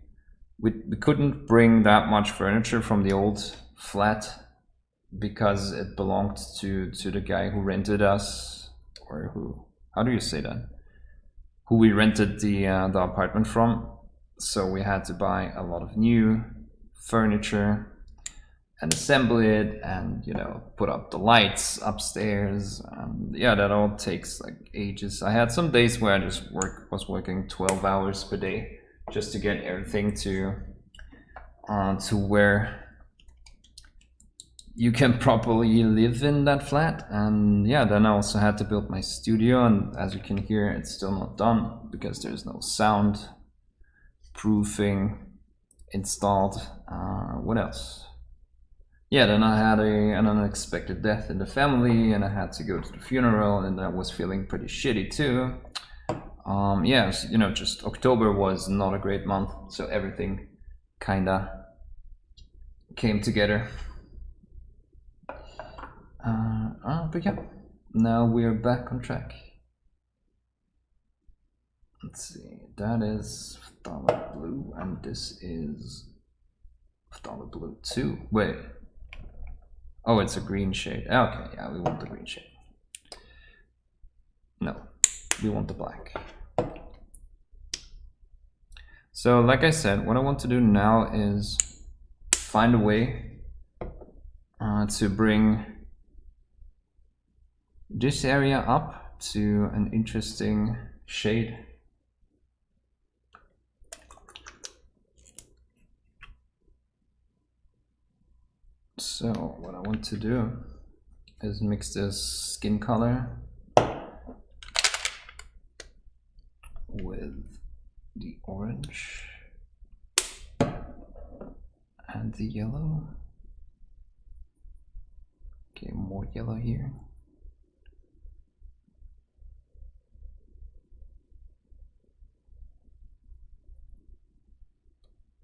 couldn't bring that much furniture from the old flat because it belonged to the guy who rented us, or how do you say that? Who we rented the apartment from. So we had to buy a lot of new furniture and assemble it, and, you know, put up the lights upstairs. Yeah, that all takes like ages. I had some days where I just was working 12 hours per day just to get everything to where you can properly live in that flat. And yeah, then I also had to build my studio, and as you can hear, it's still not done because there's no sound proofing installed. What else? Yeah, then I had an unexpected death in the family, and I had to go to the funeral, and I was feeling pretty shitty too. Yeah, you know, just October was not a great month, so everything kinda came together. But yeah, now we're back on track. Let's see, that is Phthalate Blue, and this is Phthalate Blue 2. Wait. Oh, it's a green shade. Okay, yeah, we want the green shade. No, we want the black. So, like I said, what I want to do now is find a way to bring this area up to an interesting shade. So what I want to do is mix this skin color with the orange and the yellow. Okay, more yellow here.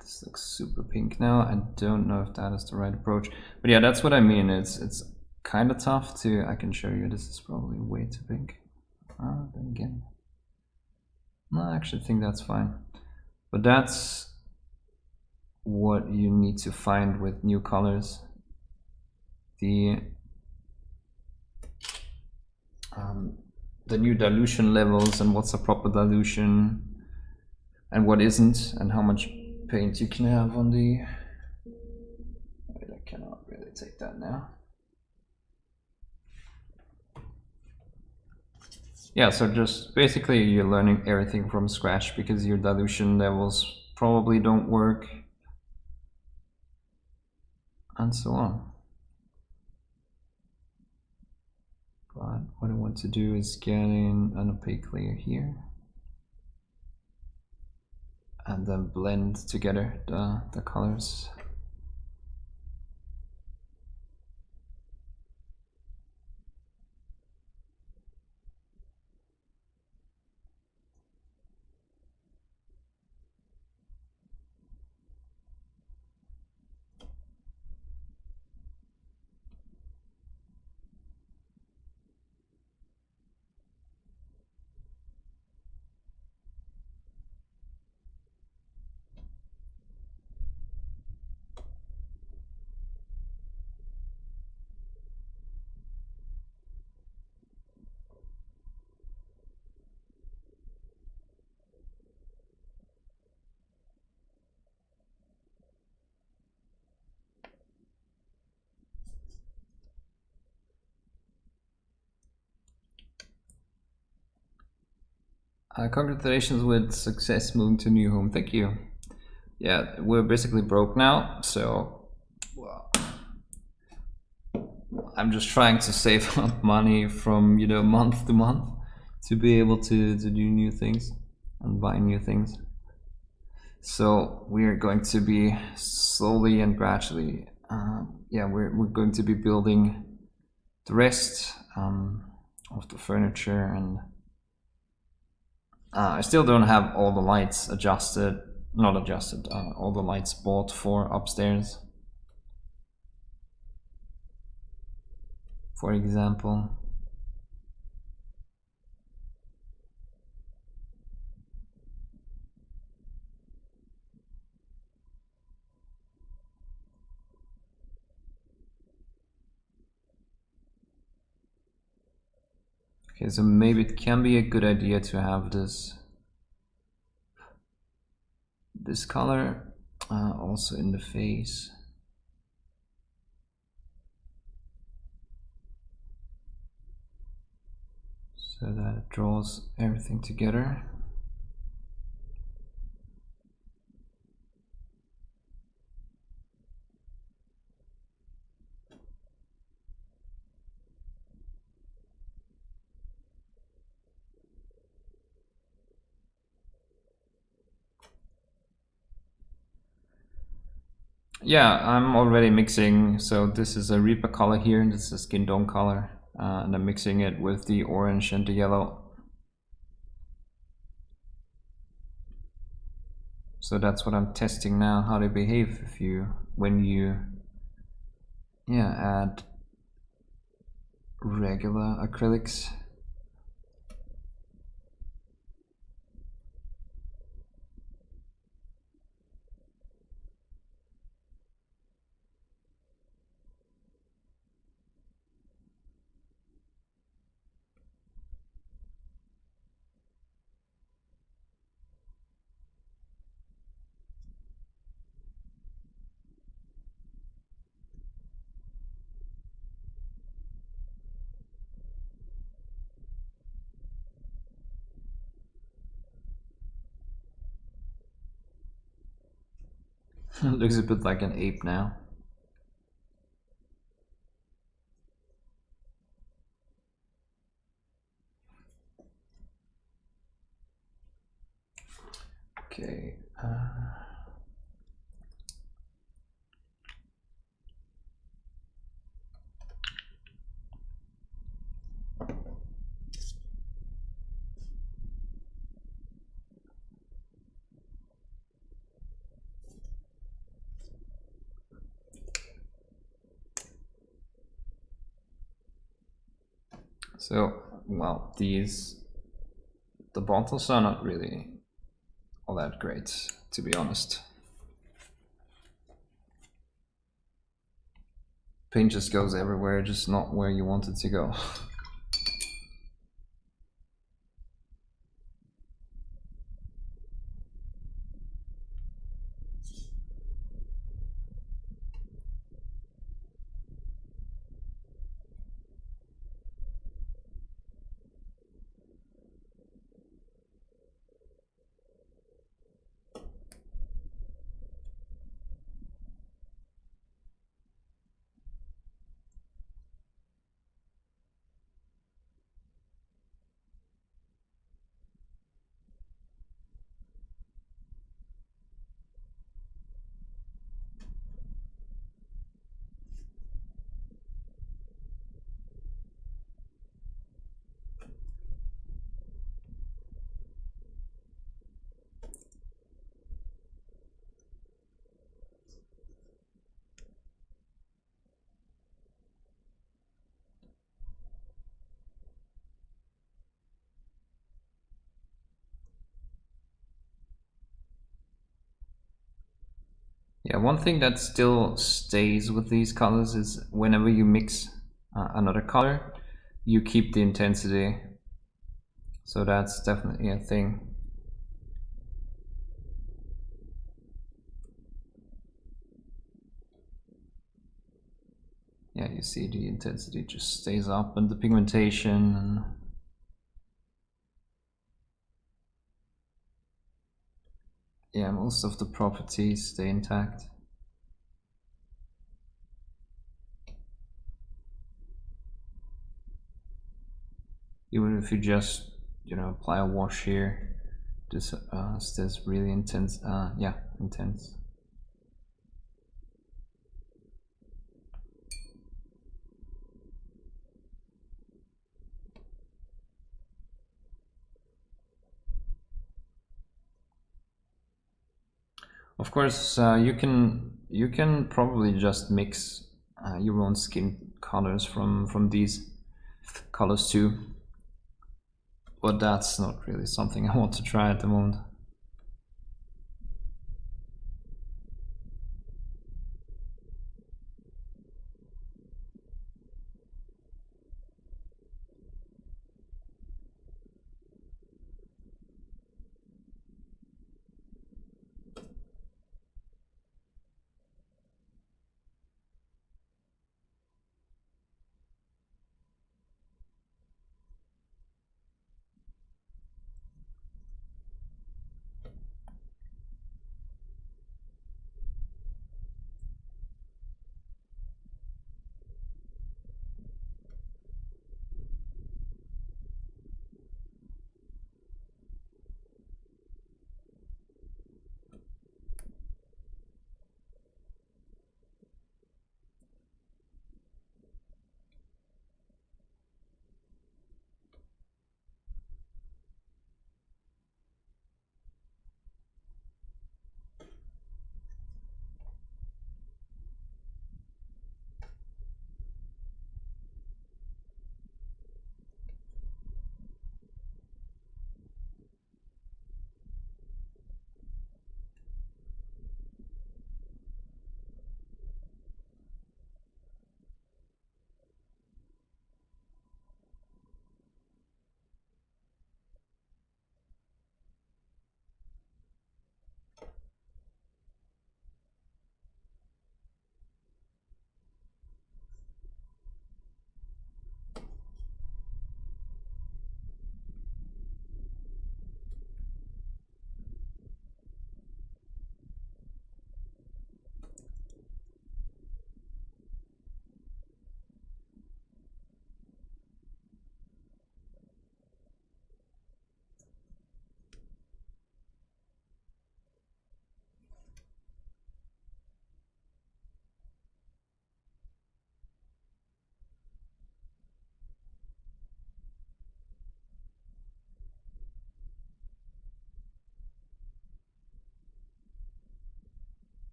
This looks super pink now. I don't know if that is the right approach, but yeah, that's what I mean. It's kind of tough to. I can show you. This is probably way too pink. Then again, no, I actually think that's fine. But that's what you need to find with new colors. The new dilution levels, and what's a proper dilution and what isn't, and how much paint you can have on the. Wait, I cannot really take that now. Yeah, so just basically you're learning everything from scratch because your dilution levels probably don't work and so on. But what I want to do is get in an opaque layer here and then blend together the colors. Congratulations with success moving to new home. Thank you. Yeah, we're basically broke now, so well, I'm just trying to save up money from, you know, month to month to be able to do new things and buy new things. So we're going to be slowly and gradually, yeah, we're going to be building the rest of the furniture, and I still don't have all the lights adjusted, not adjusted, all the lights bought for upstairs, for example. Okay, so maybe it can be a good idea to have this color also in the face, so that it draws everything together. Yeah, I'm already mixing. So this is a Reaper color here, and this is a skin tone color, and I'm mixing it with the orange and the yellow. So that's what I'm testing now, how they behave when you add regular acrylics. Looks a bit like an ape now. Okay. So, well, the bottles are not really all that great, to be honest. Paint just goes everywhere, just not where you want it to go. Yeah, one thing that still stays with these colors is whenever you mix another color, you keep the intensity. So that's definitely a thing. Yeah, you see the intensity just stays up and the pigmentation and yeah, most of the properties stay intact. Even if you just, you know, apply a wash here, this stays really intense. Yeah, intense. Of course, you can probably just mix your own skin colors from these colors too, but that's not really something I want to try at the moment.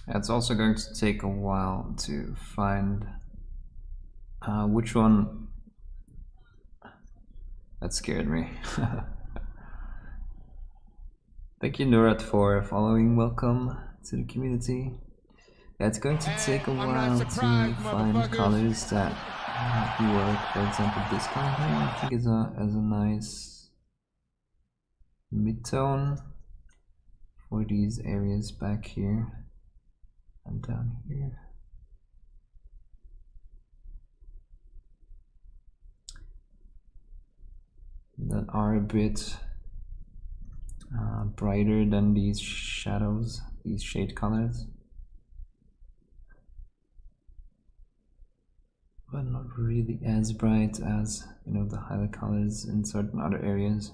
It's also going to take a while to find which one. That scared me. Thank you, Nurat, for following. Welcome to the community. Yeah, it's going to take a while to find colors that work. For example, this color here I think is a nice mid-tone for these areas back here and down here. That are a bit brighter than these shadows, these shade colors, but not really as bright as, you know, the highlight colors in certain other areas.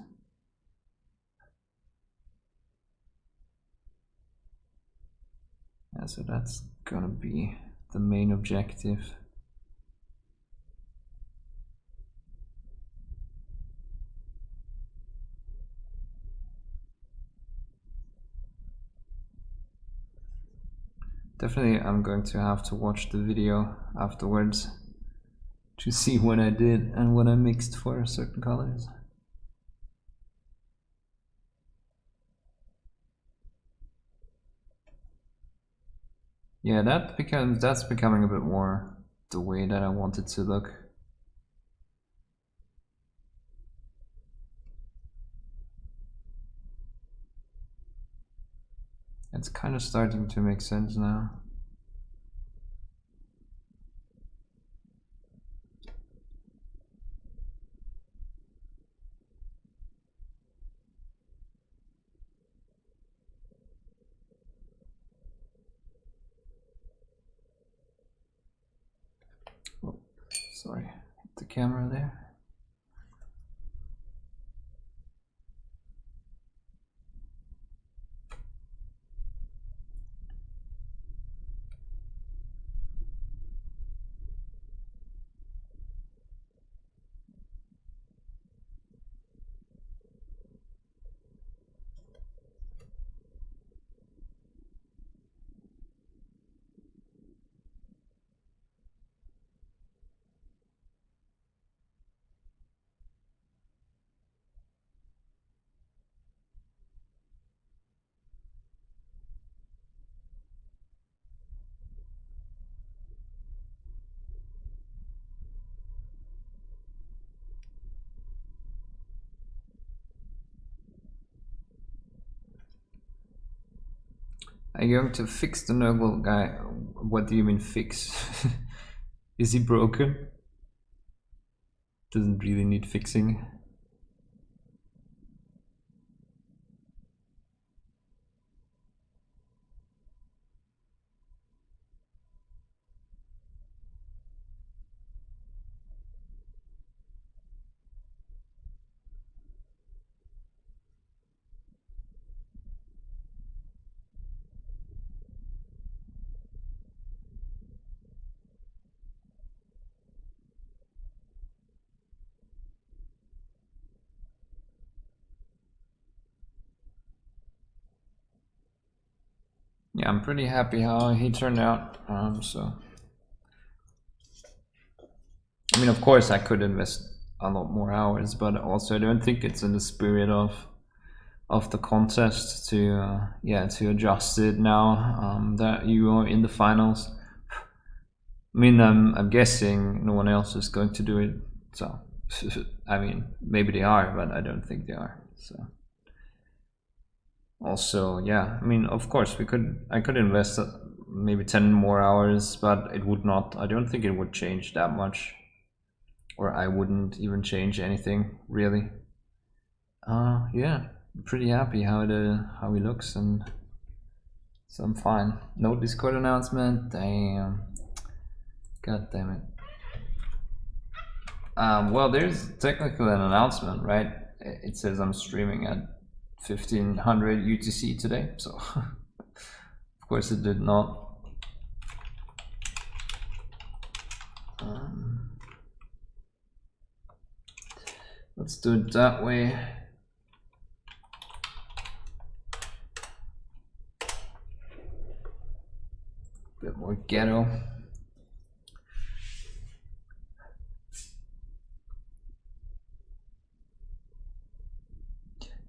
so that's gonna be the main objective. Definitely I'm going to have to watch the video afterwards to see what I did and what I mixed for certain colors. Yeah, that's becoming a bit more the way that I want it to look. It's kind of starting to make sense now. Oh, sorry, hit the camera there. Are you going to fix the Nurgle guy? What do you mean fix? Is he broken? Doesn't really need fixing. Yeah, I'm pretty happy how he turned out. So, I mean, of course, I could invest a lot more hours, but also I don't think it's in the spirit of the contest to to adjust it now that you are in the finals. I mean, I'm guessing no one else is going to do it. So, I mean, maybe they are, but I don't think they are. So. Also, yeah, I mean, of course, I could invest maybe 10 more hours, but it would not, I don't think it would change that much, or I wouldn't even change anything really. Yeah, I'm pretty happy how he looks, and so I'm fine. No Discord announcement. Damn, god damn it. Well, there's technically an announcement, right? It says I'm streaming at 1500 UTC today, so of course it did not. Let's do it that way. Bit more ghetto.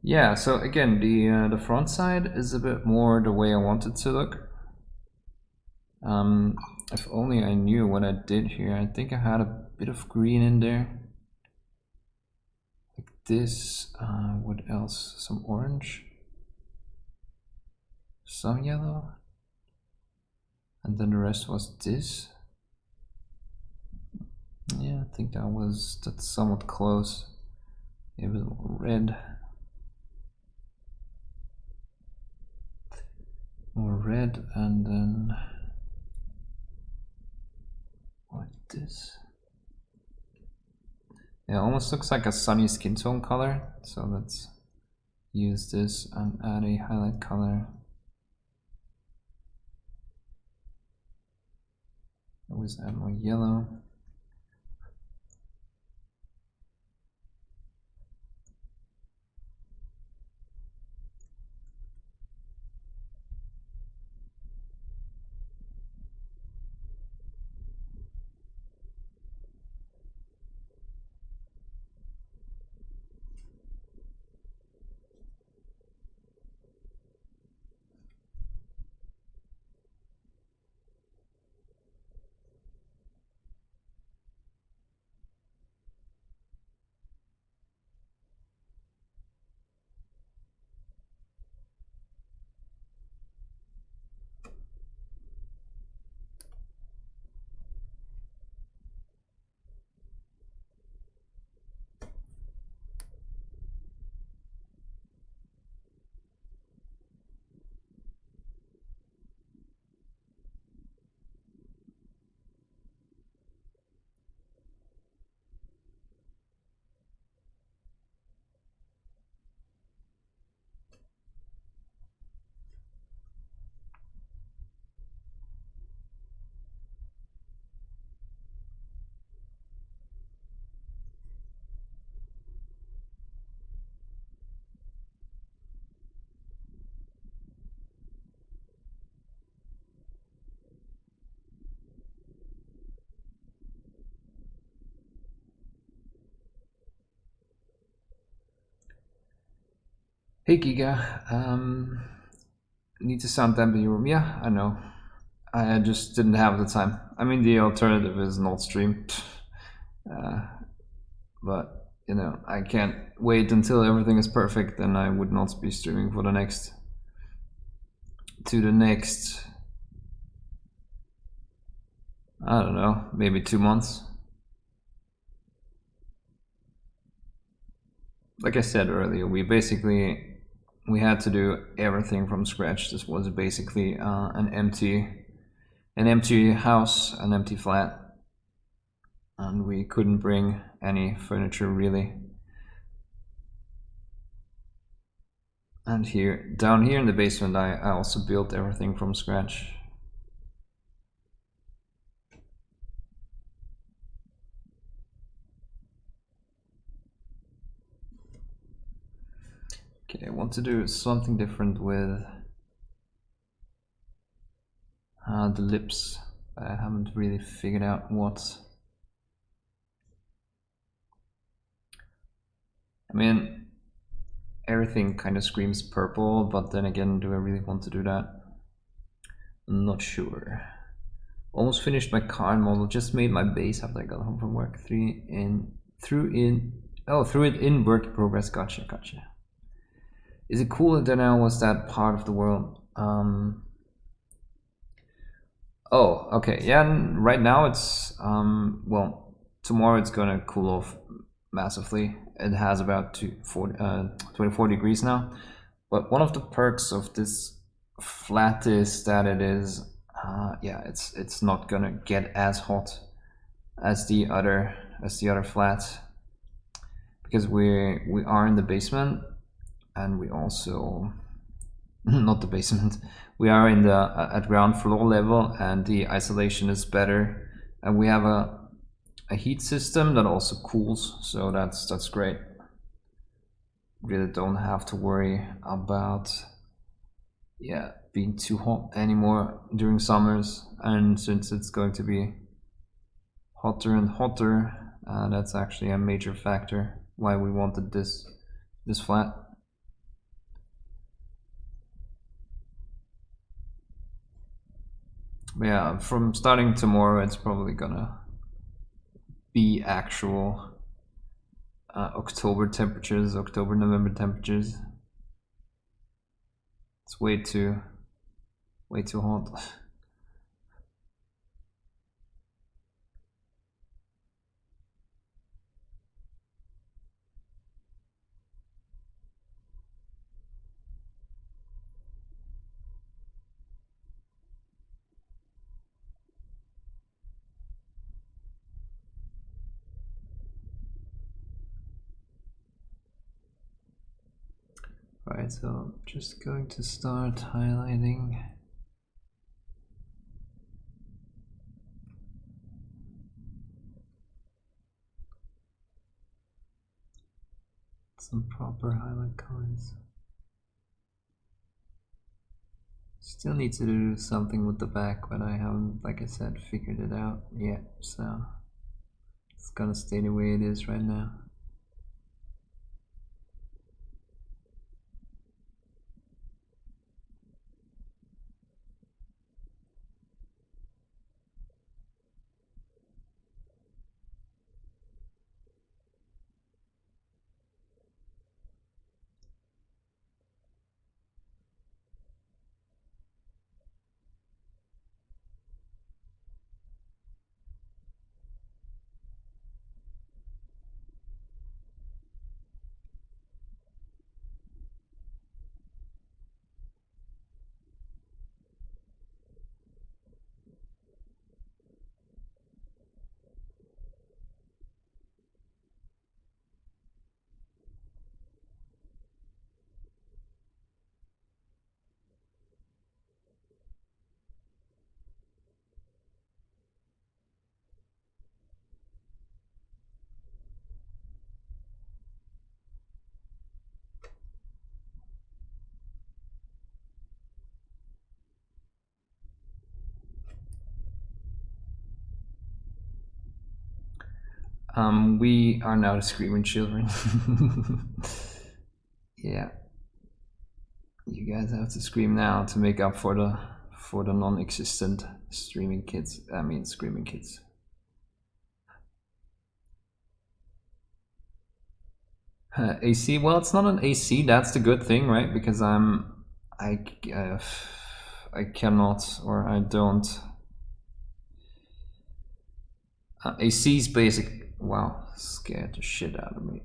Yeah, so again, the front side is a bit more the way I want it to look. If only I knew what I did here. I think I had a bit of green in there. Like this. What else? Some orange. Some yellow. And then the rest was this. Yeah, I think that's somewhat close. Maybe a little red. More red, and then like this. Yeah, almost looks like a sunny skin tone color. So let's use this and add a highlight color. always add more yellow. Hey Giga, need to sound dampen your room. Yeah, I know. I just didn't have the time. I mean, the alternative is Nord Stream. But, you know, I can't wait until everything is perfect, and I would not be streaming for the next... I don't know, maybe 2 months. Like I said earlier, we had to do everything from scratch. This was basically an empty house, an empty flat, and we couldn't bring any furniture really. And down here in the basement, I also built everything from scratch. Okay, I want to do something different with the lips. I haven't really figured out what. I mean, everything kind of screams purple, but then again, do I really want to do that? I'm not sure. Almost finished my car model, just made my base after I got home from work. Threw it in work in progress. Gotcha. Is it cool that now was that part of the world? Oh, okay. Yeah, right now it's well, tomorrow it's gonna cool off massively. It has about 24 degrees now. But one of the perks of this flat is that it is yeah, it's not gonna get as hot as the other flat, because we are in the basement, and we also not the basement, we are in the at ground floor level, and the isolation is better, and we have a heat system that also cools, so that's great. Really don't have to worry about being too hot anymore during summers, and since it's going to be hotter and hotter, that's actually a major factor why we wanted this flat. But yeah, from starting tomorrow, it's probably gonna be actual October temperatures, October-November temperatures. It's way too hot. Right, so I'm just going to start highlighting. some proper highlight colors. Still need to do something with the back, but I haven't, like I said, figured it out yet, so it's gonna stay the way it is right now. We are now the screaming children. Yeah, you guys have to scream now to make up for the non-existent streaming kids. I mean, screaming kids. AC. Well, it's not an AC. That's the good thing, right? Because I cannot, or I don't. AC's basic. Wow, scared the shit out of me.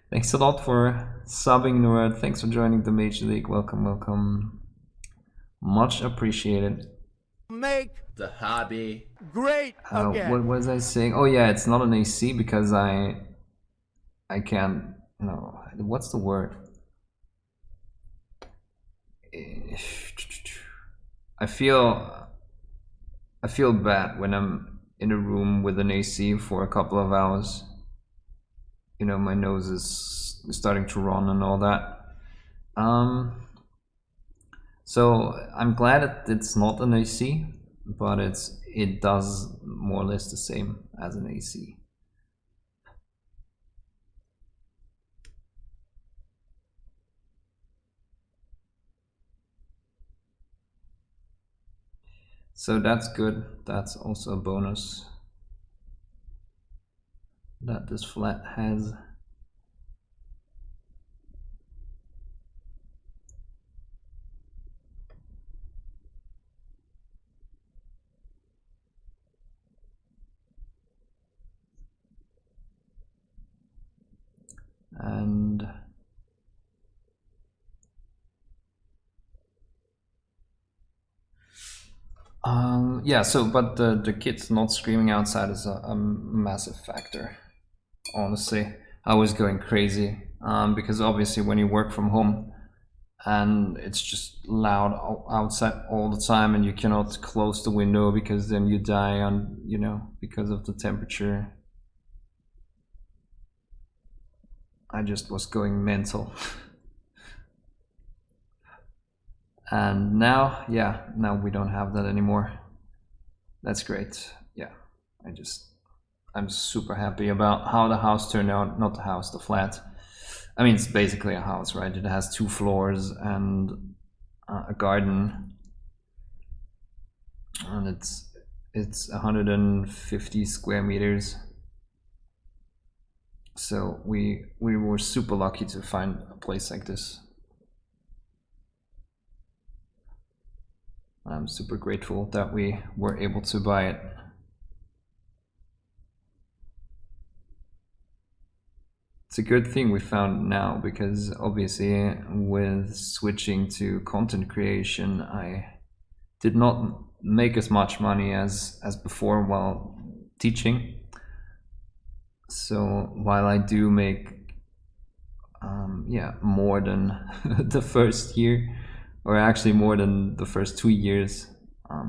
Thanks a lot for subbing, Nord. Thanks for joining the Major League. Welcome, welcome. Much appreciated. Make The hobby. great again. What was I saying? Oh yeah, it's not an AC because I can't. No, what's the word? I feel bad when I'm in a room with an AC for a couple of hours. You know, my nose is starting to run and all that. So I'm glad it's not an AC, but it does more or less the same as an AC. So that's good. That's also a bonus that this flat has. And yeah, so but the kids not screaming outside is a massive factor. Honestly, I was going crazy because obviously when you work from home and it's just loud outside all the time and you cannot close the window because then you die on, you know, because of the temperature. I just was going mental. And now, yeah, now we don't have that anymore. That's great. Yeah, I'm super happy about how the house turned out. Not the house, the flat. I mean, it's basically a house, right? It has 2 floors and a garden, and it's 150 square meters. So we were super lucky to find a place like this. I'm super grateful that we were able to buy it. It's a good thing we found now, because obviously with switching to content creation, I did not make as much money as before while teaching. So while I do make yeah, more than the first year, or actually more than the first 2 years,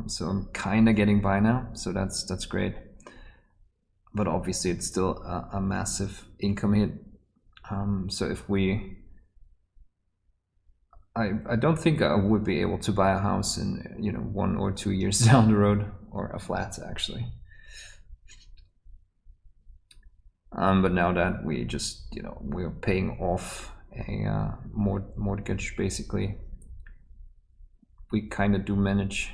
so I'm kind of getting by now, so that's great. But obviously it's still a massive income hit So if we, I don't think I would be able to buy a house in 1 or 2 years down the road, or a flat actually. But now that we just we're paying off a mortgage basically, we kind of do manage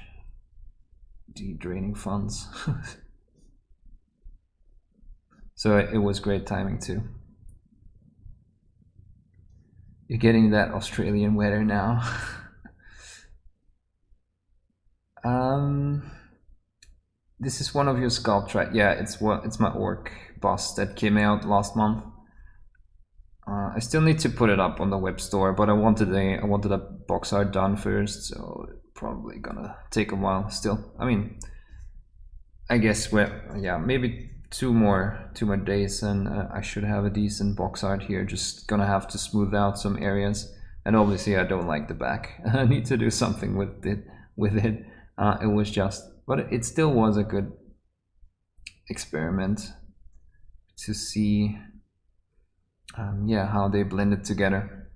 the draining funds. So it was great timing too. You're getting that Australian weather now. This is one of your sculpt, right? Yeah, it's my orc bust that came out last month. I still need to put it up on the web store, but I wanted a box art done first, so probably gonna take a while still. I mean, I guess maybe two more days and I should have a decent box art here. Just gonna have to smooth out some areas, and obviously I don't like the back. I need to do something with it. It was just, but it still was a good experiment to see how they blended together,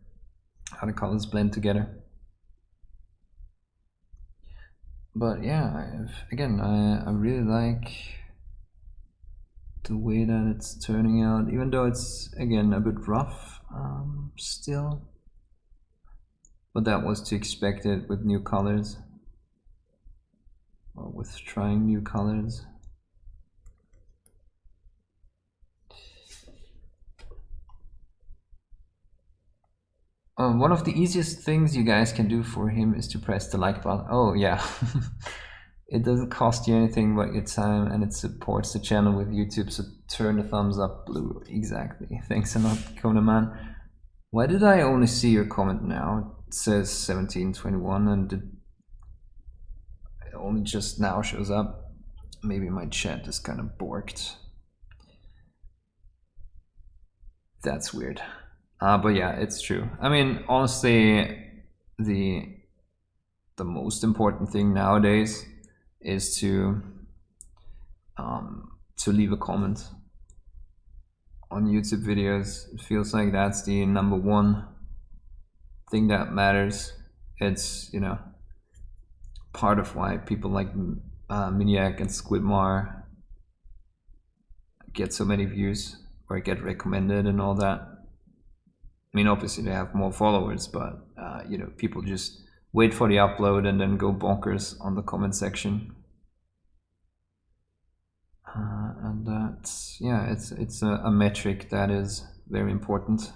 how the colors blend together. But yeah, again, I really like the way that it's turning out, even though it's again a bit rough still, but that was to expect it with new colors, or with trying new colors. One of the easiest things you guys can do for him is to press the like button. Oh yeah. It doesn't cost you anything but your time, and it supports the channel with YouTube, so turn the thumbs up blue. Exactly. Thanks a lot, Conaman. Why did I only see your comment now? It says 1721 and it only just now shows up. Maybe my chat is kind of borked. That's weird. But yeah, it's true. I mean, honestly, the most important thing nowadays is to leave a comment on YouTube videos. It feels like that's the #1 thing that matters. It's part of why people like Miniac and Squidmar get so many views or get recommended and all that. I mean, obviously they have more followers, but people just wait for the upload and then go bonkers on the comment section. And that's, it's a metric that is very important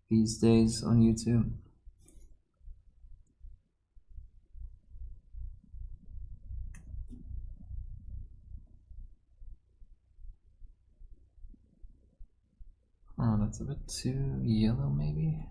these days on YouTube. Oh, that's a bit too yellow, maybe.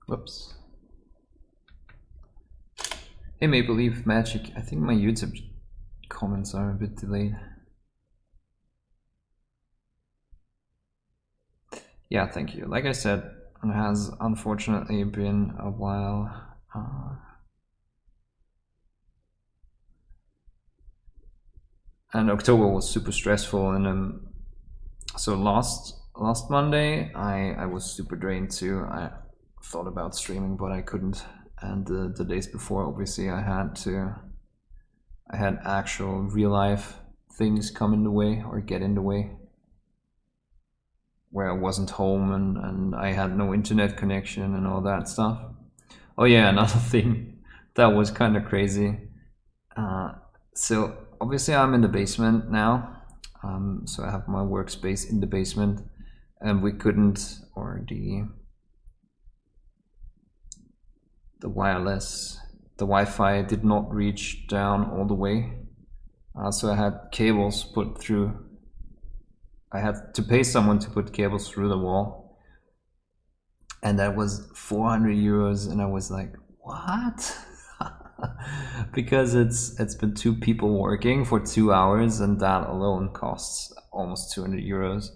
Whoops. Hey, Maple Leaf Magic. I think my YouTube comments are a bit delayed. Yeah, thank you. Like I said, it has unfortunately been a while. And October was super stressful, and so last Monday I was super drained too. I thought about streaming, but I couldn't. And the days before, obviously, I had actual real life things come in the way or get in the way, where I wasn't home and I had no internet connection and all that stuff. Oh yeah, another thing that was kind of crazy. So obviously I'm in the basement now, so I have my workspace in the basement, and we couldn't, or the Wi-Fi did not reach down all the way, so I had cables put through. I had to pay someone to put cables through the wall, and that was 400 euros, and I was like, what? Because it's been 2 people working for 2 hours, and that alone costs almost 200 euros.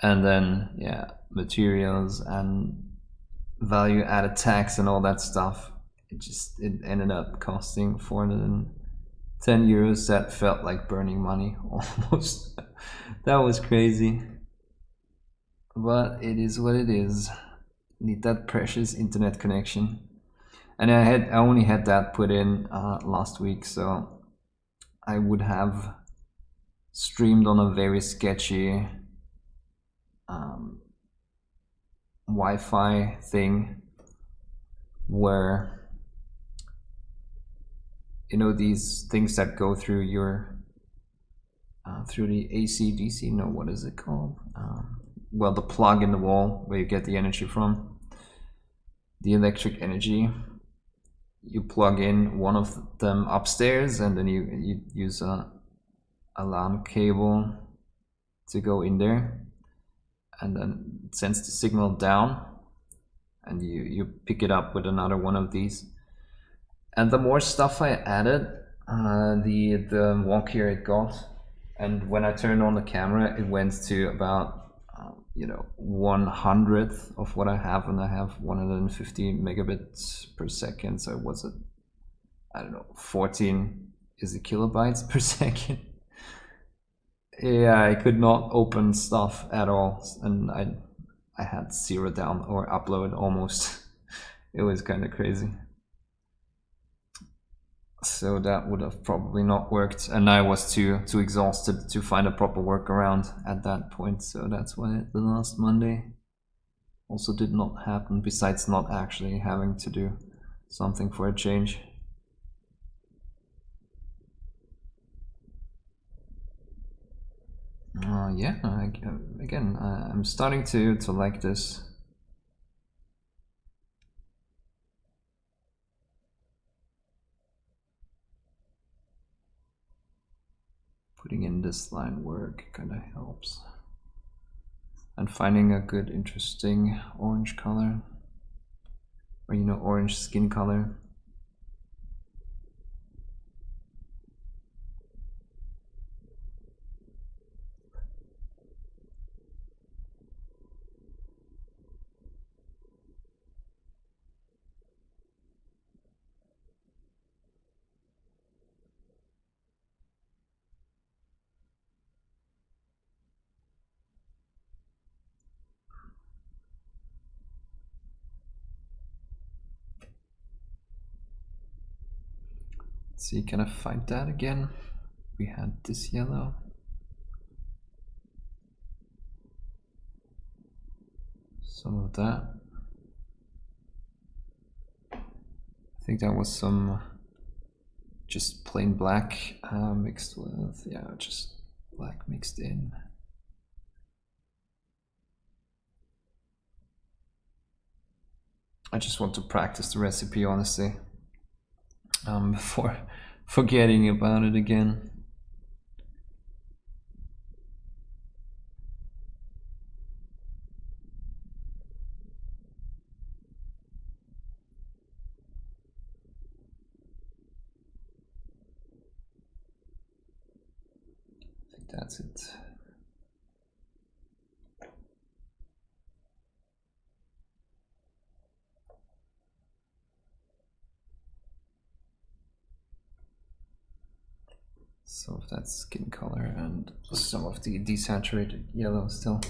And then yeah, materials and value added tax and all that stuff, it ended up costing 410 euros. That felt like burning money almost. That was crazy, but it is what it is. Need that precious internet connection. And I only had that put in last week, so I would have streamed on a very sketchy Wi-Fi thing, where, you know, these things that go through your through the AC DC, no, what is it called? Well, the plug in the wall where you get the energy from, the electric energy. You plug in one of them upstairs, and then you use a LAN cable to go in there, and then it sends the signal down, and you pick it up with another one of these. And the more stuff I added, the wonkier it got. And when I turned on the camera, it went to about 1/100th of what I have, and I have 150 megabits per second. So it was I don't know, 14 is it kilobytes per second. Yeah, I could not open stuff at all, and I had 0 down or upload almost. It was kind of crazy. So that would have probably not worked, and I was too exhausted to find a proper workaround at that point. So that's why the last Monday also did not happen, besides not actually having to do something for a change. Yeah, again, I'm starting to like this. Putting in this line work kind of helps. And finding a good, interesting orange color, or orange skin color. Let's see, can I find that again? We had this yellow. Some of that. I think that was some just plain black mixed with, yeah, just black mixed in. I just want to practice the recipe, honestly, before forgetting about it again. I think that's it. Some of that skin color and some of the desaturated yellow still.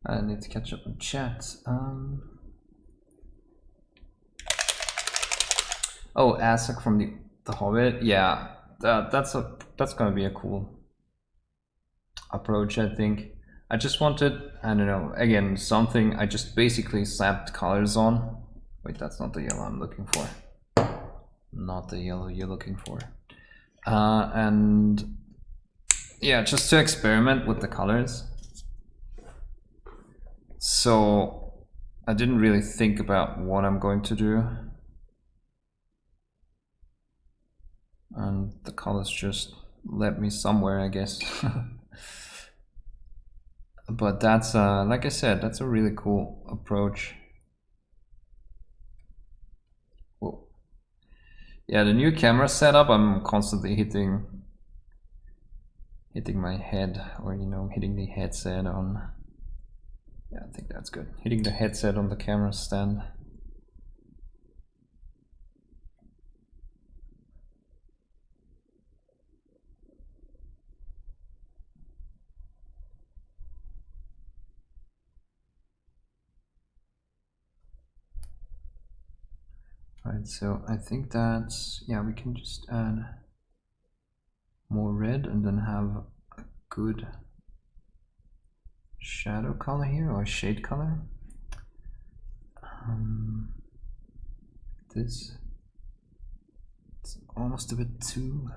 I need to catch up on chat. Oh, Asak from the Hobbit. Yeah, that's gonna be a cool approach, I think. I just wanted, I don't know, again, something. I just basically slapped colors on. Wait, that's not the yellow I'm looking for. Not the yellow you're looking for. And yeah, just to experiment with the colors. So I didn't really think about what I'm going to do. And the colors just led me somewhere, I guess. But that's, like I said, that's a really cool approach. Whoa. Yeah, the new camera setup, I'm constantly hitting my head, or you know, hitting the headset on. Yeah, I think that's good. Hitting the headset on the camera stand. Right, so I think that's, yeah, we can just add more red and then have a good shadow color here, or shade color. This, it's almost a bit too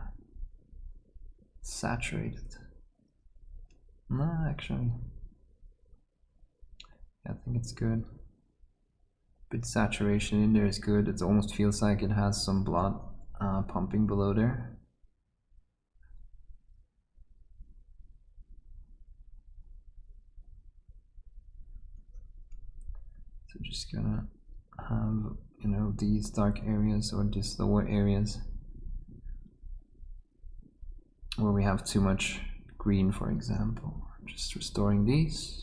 saturated. No, actually, yeah, I think it's good. Bit saturation in there is good. It almost feels like it has some blood pumping below there. So just gonna have, you know, these dark areas or these lower areas where we have too much green, for example. Just restoring these.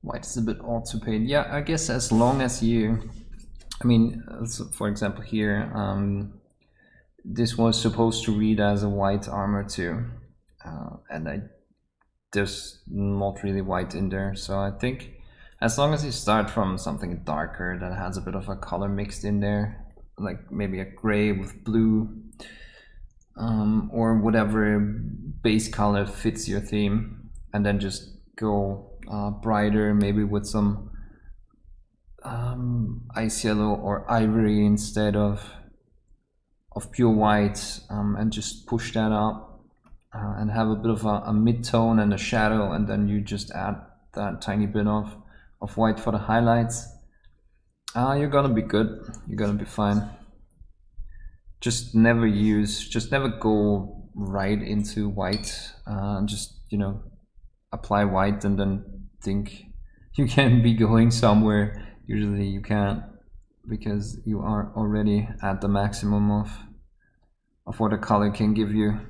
White is a bit odd to paint. Yeah, I guess as long as you, I mean, so for example here, this was supposed to read as a white armor too, and there's not really white in there, so I think as long as you start from something darker that has a bit of a color mixed in there, like maybe a gray with blue, or whatever base color fits your theme, and then just go brighter, maybe with some ice yellow or ivory instead of pure white, and just push that up and have a bit of a mid-tone and a shadow, and then you just add that tiny bit of white for the highlights. You're gonna be good, you're gonna be fine. Just never go right into white. Just, you know, apply white and then think you can be going somewhere. Usually you can't, because you are already at the maximum of what a color can give you.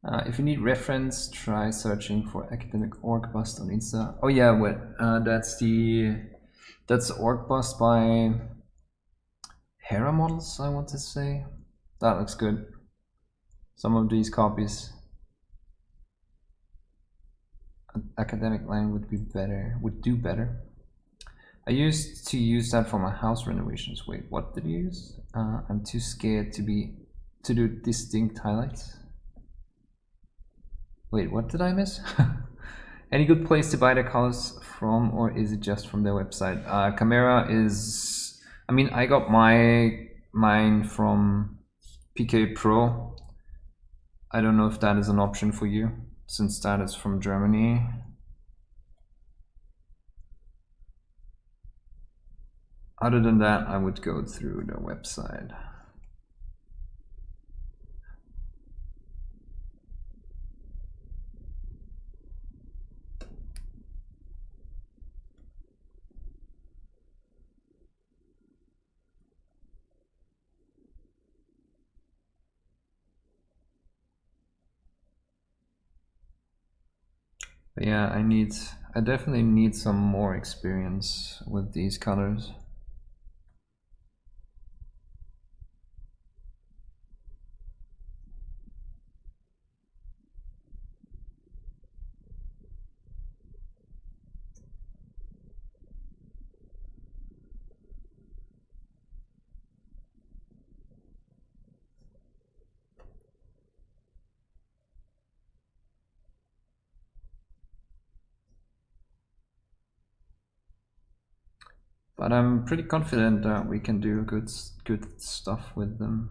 If you need reference, try searching for academic org bust on Insta. Oh yeah, what? That's org bust by Hera Models, I want to say. That looks good. Some of these copies. Academic line would do better. I used to use that for my house renovations. Wait, what did you use? I'm too scared to do distinct highlights. Wait, what did I miss? Any good place to buy the colors from, or is it just from their website? Kimera is, I mean, I got mine from PK Pro. I don't know if that is an option for you, since that is from Germany. Other than that, I would go through the website. But yeah, I definitely need some more experience with these colors. But I'm pretty confident that we can do good stuff with them.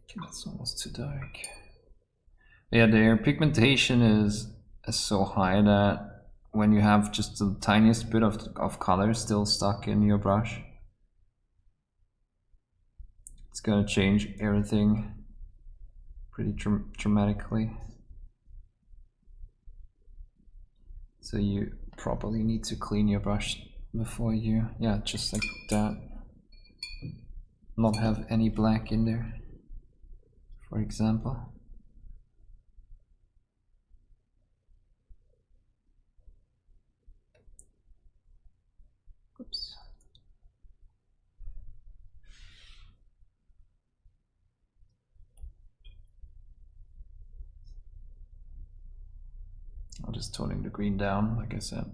Okay, that's almost too dark. Yeah, their pigmentation is so high that when you have just the tiniest bit of color still stuck in your brush, it's gonna change everything pretty dramatically. So you probably need to clean your brush before you, yeah, just like that. Not have any black in there, for example. Oops. I'm just toning the green down, like I said.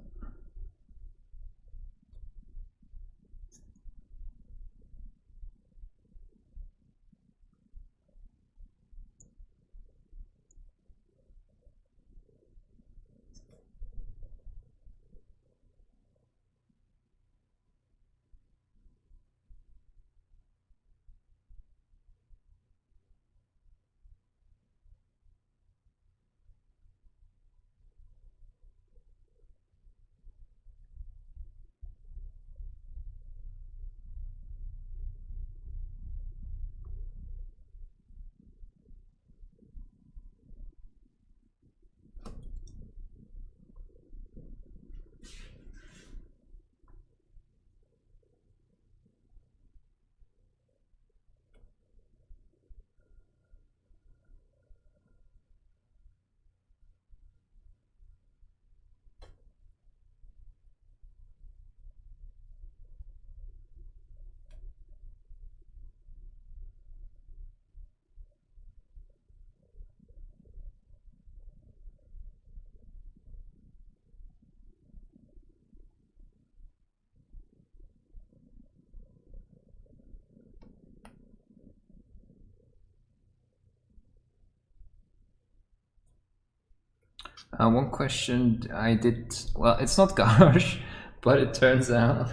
One question I did, well, it's not gouache, but it turns out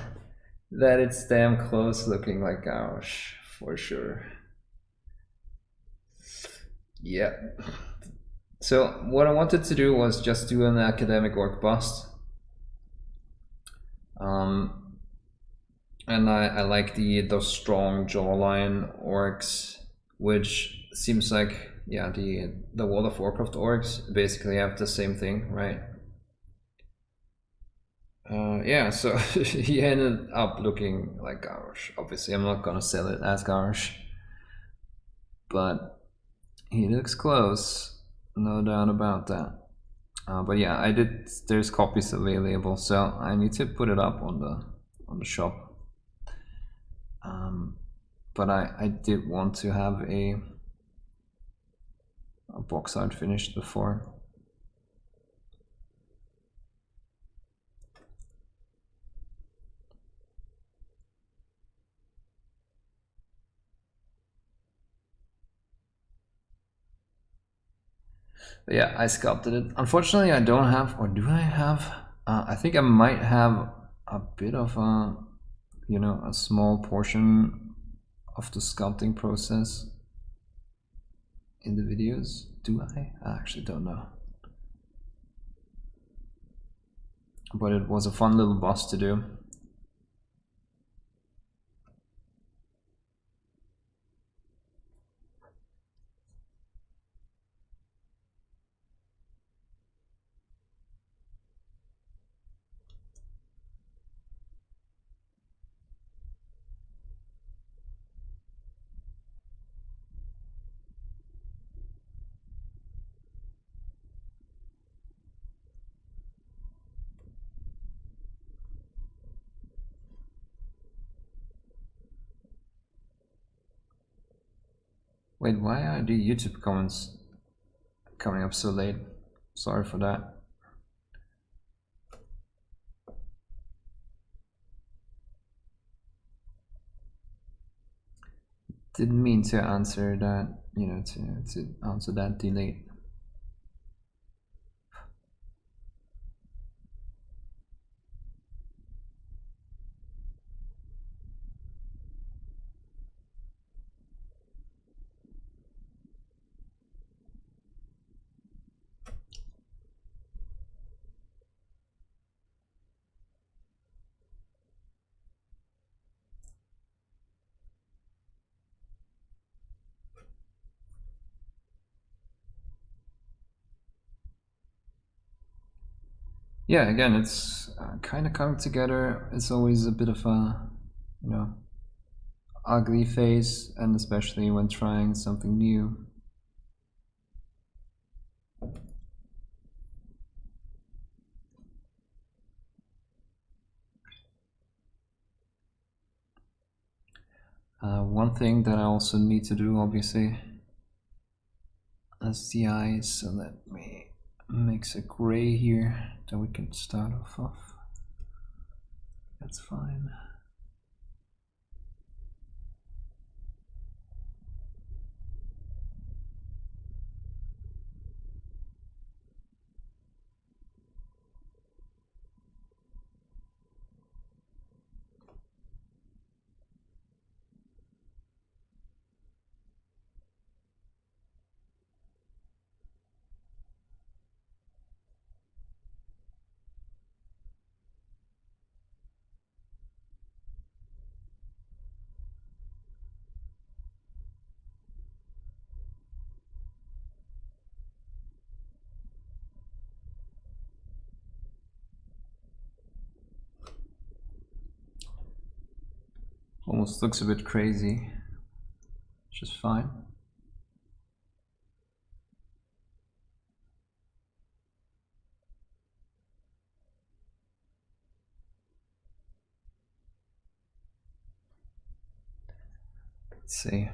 that it's damn close looking like gouache, for sure. Yeah. So what I wanted to do was just do an academic org bust. And I like the strong jawline orcs, which seems like, yeah, the World of Warcraft orcs basically have the same thing, right? Yeah, so he ended up looking like Garrosh. Obviously, I'm not gonna sell it as Garrosh, but he looks close, no doubt about that. But yeah, there's copies available, so I need to put it up on the shop. But I did want to have a box art finished before. But yeah, I sculpted it. Unfortunately, I don't have, or do I have? I think I might have a bit of a, you know, a small portion of the sculpting process in the videos. Do I? I actually don't know. But it was a fun little boss to do. Wait, why are the YouTube comments coming up so late? Sorry for that. Didn't mean to answer that, you know, to answer that delayed. Yeah, again, it's kind of coming together. It's always a bit of a, you know, ugly phase, and especially when trying something new. One thing that I also need to do, obviously, is the eyes. So let me mix a gray here that we can start off. That's fine. Almost looks a bit crazy, which is fine. Let's see.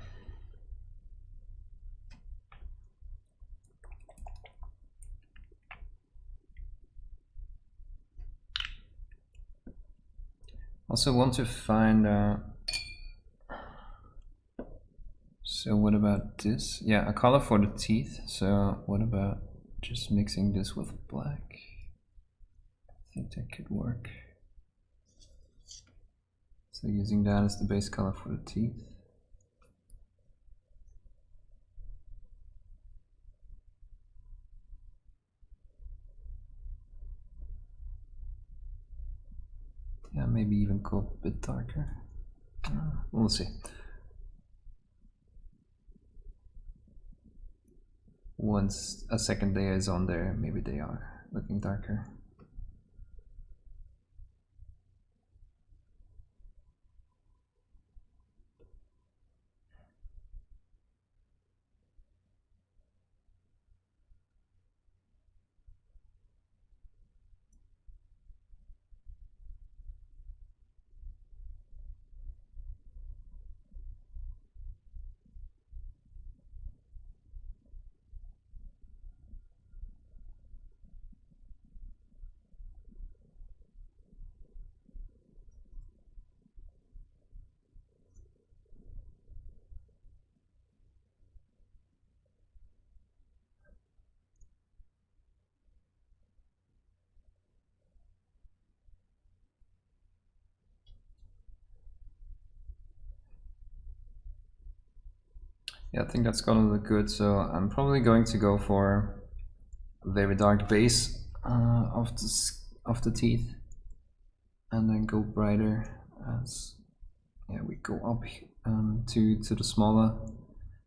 Also want to find so what about this? Yeah, a color for the teeth. So what about just mixing this with black? I think that could work. So using that as the base color for the teeth. Yeah, maybe even go a bit darker. We'll see. Once a second layer is on there, maybe they are looking darker. Yeah, I think that's gonna look good. So I'm probably going to go for a very dark base of the teeth, and then go brighter as we go up to the smaller,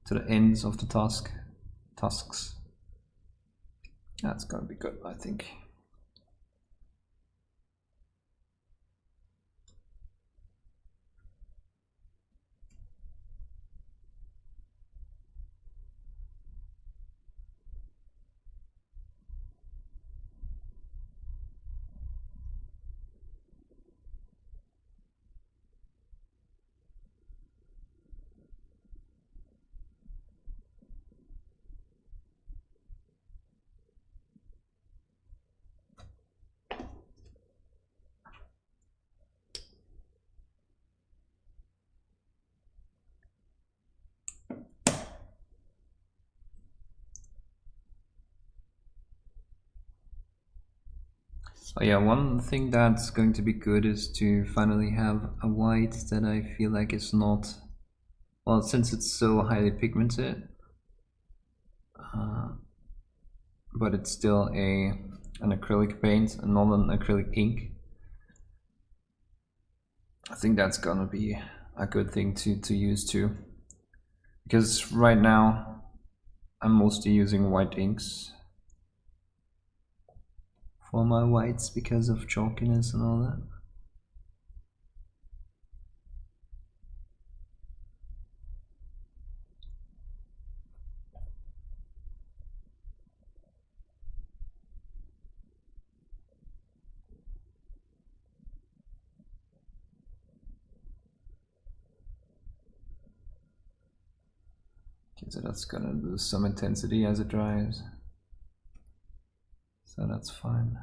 to the ends of the tusks. That's gonna be good, I think. Oh yeah, one thing that's going to be good is to finally have a white that I feel like is not, well, since it's so highly pigmented, but it's still an acrylic paint and not an acrylic ink. I think that's gonna be a good thing to use too, because right now I'm mostly using white inks for my whites because of chalkiness and all that. Okay, so that's gonna lose some intensity as it dries, so that's fine.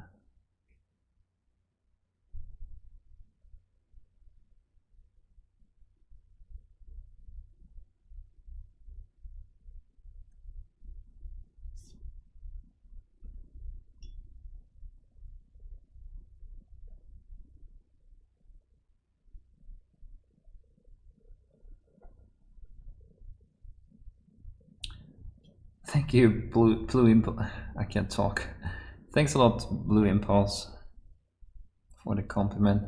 Thank you, Blue Impulse. I can't talk. Thanks a lot, Blue Impulse, for the compliment.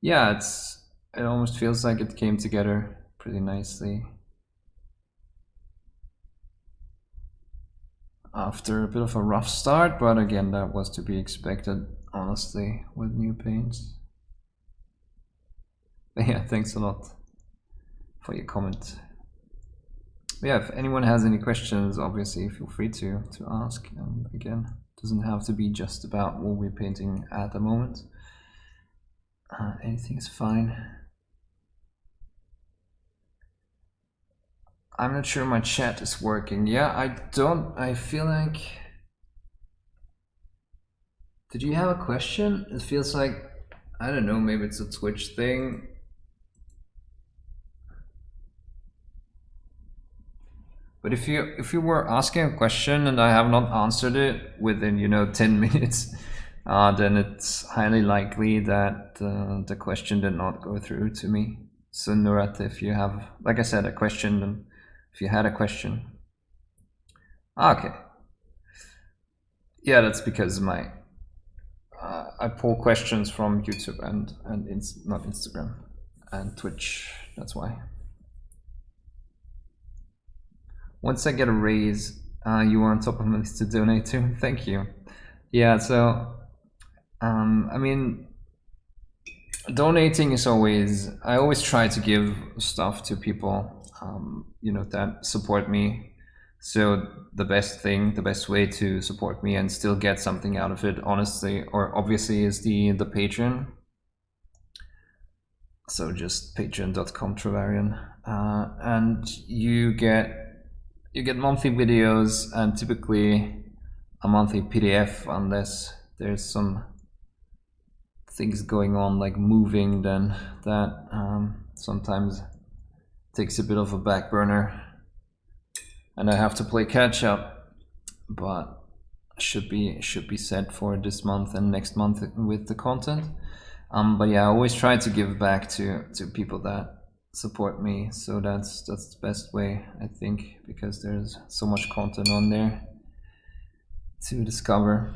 Yeah, it almost feels like it came together pretty nicely after a bit of a rough start, but again, that was to be expected, honestly, with new paints. But yeah, thanks a lot for your comment. Yeah, if anyone has any questions, obviously feel free to ask. And again, it doesn't have to be just about what we're painting at the moment. Anything's fine. I'm not sure my chat is working. Yeah, I feel like... Did you have a question? It feels like, I don't know, maybe it's a Twitch thing. But if you were asking a question and I have not answered it within 10 minutes, then it's highly likely that the question did not go through to me. So Nurat, if you have, like I said, a question, then if you had a question. Okay. Yeah, that's because my I pull questions from YouTube and not Instagram and Twitch. That's why. Once I get a raise, you are on top of my list to donate to. Thank you. Yeah. So, I mean, donating is always. I always try to give stuff to people, you know, that support me. So the best way to support me and still get something out of it, honestly, or obviously, is the Patreon. So just patreon.com/Travarian, and you get monthly videos and typically a monthly PDF, unless there's some things going on like moving, then that sometimes takes a bit of a back burner. And I have to play catch up, but should be set for this month and next month with the content. But yeah, I always try to give back to people that support me. So that's the best way, I think, because there's so much content on there to discover.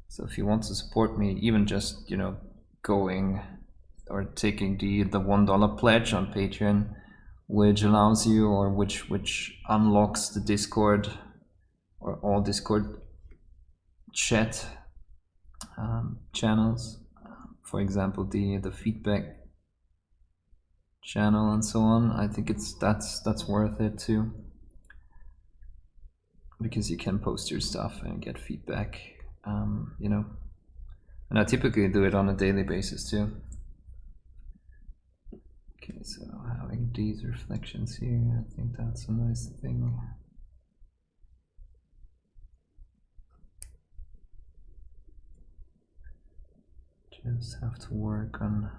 So if you want to support me, even just, you know, going or taking the $1 pledge on Patreon, which allows you, or which unlocks the Discord or all Discord chat channels, for example the feedback channel and so on. I think that's worth it too, because you can post your stuff and get feedback, you know, and I typically do it on a daily basis too. Okay, so having these reflections here, I think that's a nice thing. Just have to work on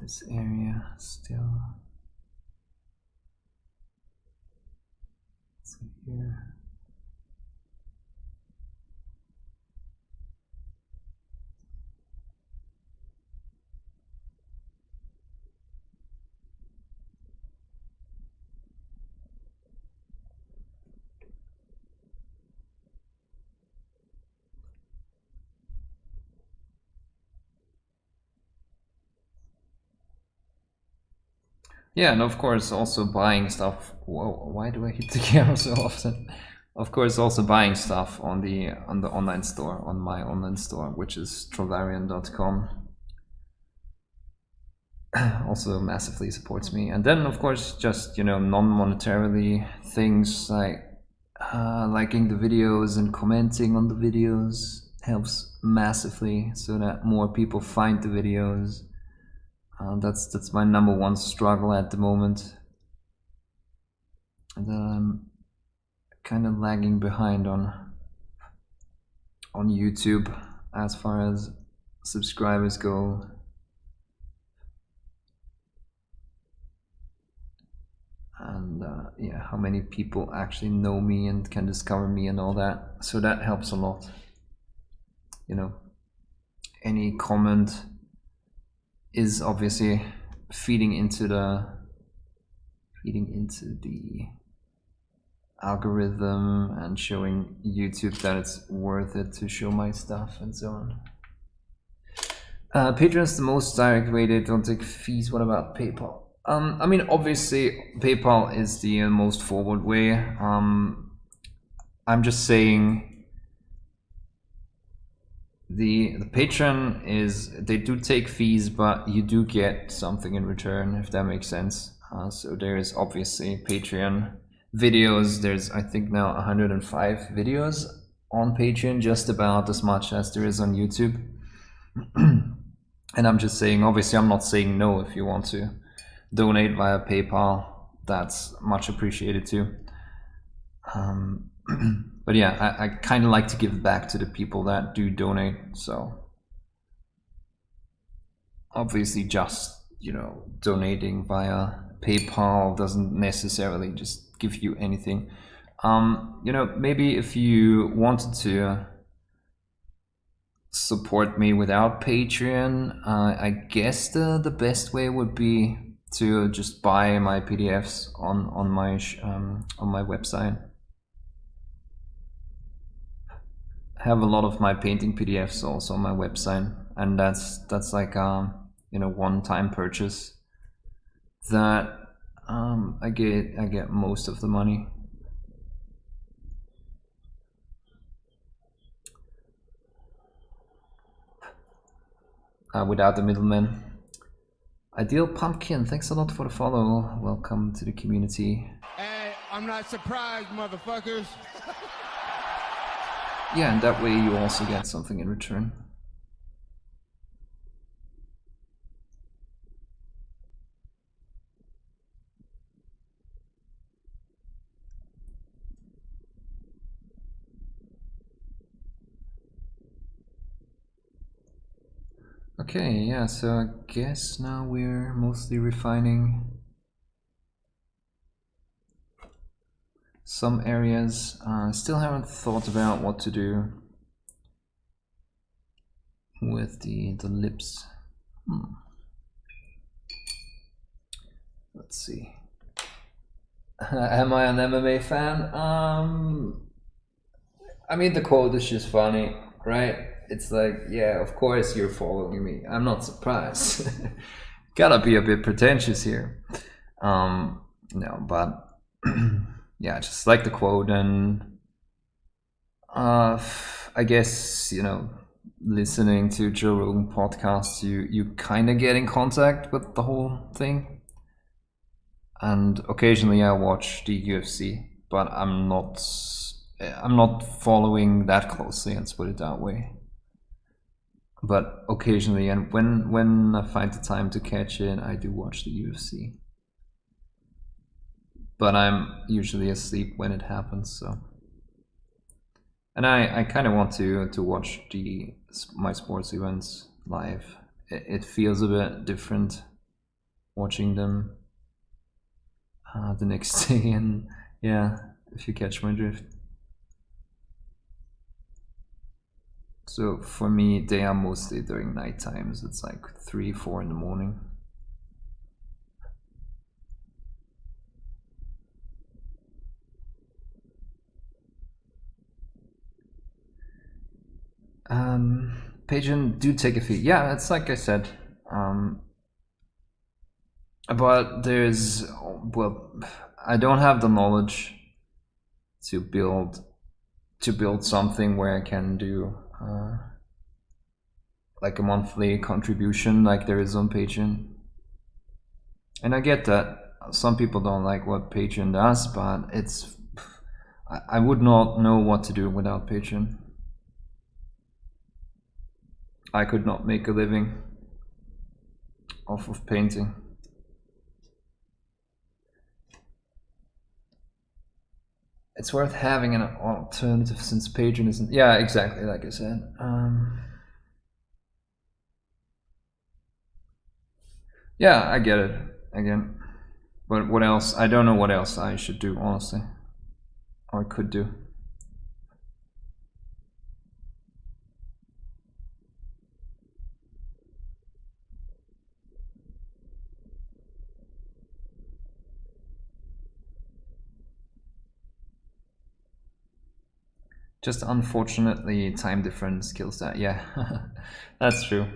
this area still. So here. Yeah, and of course also buying stuff. Whoa, why do I hit the camera so often? Of course also buying stuff on the online store, on my online store, which is Travarian.com. Also massively supports me. And then of course just, you know, non-monetarily things like liking the videos and commenting on the videos helps massively, so that more people find the videos. That's my #1 struggle at the moment. And then I'm kind of lagging behind on YouTube as far as subscribers go. And yeah, how many people actually know me and can discover me and all that. So that helps a lot. You know, any comment is obviously feeding into the algorithm and showing YouTube that it's worth it to show my stuff and so on. Patreon is the most direct way. They don't take fees. What about PayPal? I mean, obviously PayPal is the most forward way. I'm just saying the Patreon is, they do take fees, but you do get something in return, if that makes sense. So there is obviously Patreon videos. There's, I think now 105 videos on Patreon, just about as much as there is on YouTube. And I'm just saying, obviously I'm not saying no. If you want to donate via PayPal, that's much appreciated too. But yeah, I kind of like to give back to the people that do donate. So obviously just, you know, donating via PayPal doesn't necessarily just give you anything. You know, maybe if you wanted to support me without Patreon, I guess the best way would be to just buy my PDFs on my website. have a lot of my painting PDFs also on my website, and that's like you know, one-time purchase that I get most of the money. Without the middleman. Ideal Pumpkin, thanks a lot for the follow. Welcome to the community. Hey, I'm not surprised, motherfuckers. Yeah, and that way you also get something in return. Okay, yeah, so I guess now we're mostly refining some areas. Still haven't thought about what to do with the lips. Let's see. Am I an MMA fan? I mean, the quote is just funny, right? It's like, yeah, of course you're following me. I'm not surprised. Gotta be a bit pretentious here. No, but yeah, I just like the quote, and I guess, you know, listening to Joe Rogan podcasts, you kind of get in contact with the whole thing. And occasionally I watch the UFC, but I'm not following that closely, let's put it that way. But occasionally, and when I find the time to catch it, I do watch the UFC. But I'm usually asleep when it happens, so. And I kind of want to watch my sports events live. It feels a bit different watching them the next day, and yeah, if you catch my drift. So for me, they are mostly during night times. It's like 3, 4 in the morning. Patreon do take a fee. Yeah, it's like I said. But there's, well, I don't have the knowledge to build something where I can do like a monthly contribution like there is on Patreon. And I get that some people don't like what Patreon does, but I would not know what to do without Patreon. I could not make a living off of painting. It's worth having an alternative since Patreon isn't. Yeah, exactly, like I said. Yeah, I get it again. But what else? I don't know what else I should do, honestly. Or could do. Just unfortunately, time difference kills that. Yeah, that's true.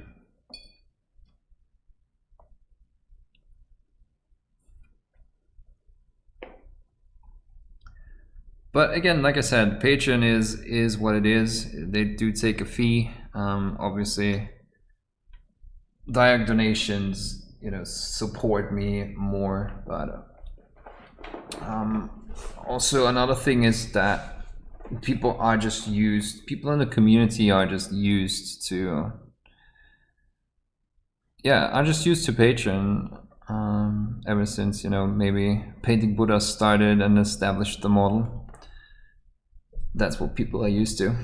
But again, like I said, Patreon is what it is. They do take a fee. Obviously, direct donations, you know, support me more. But also another thing is that people in the community are just used to, Patreon ever since, you know, maybe Painting Buddha started and established the model. That's what people are used to.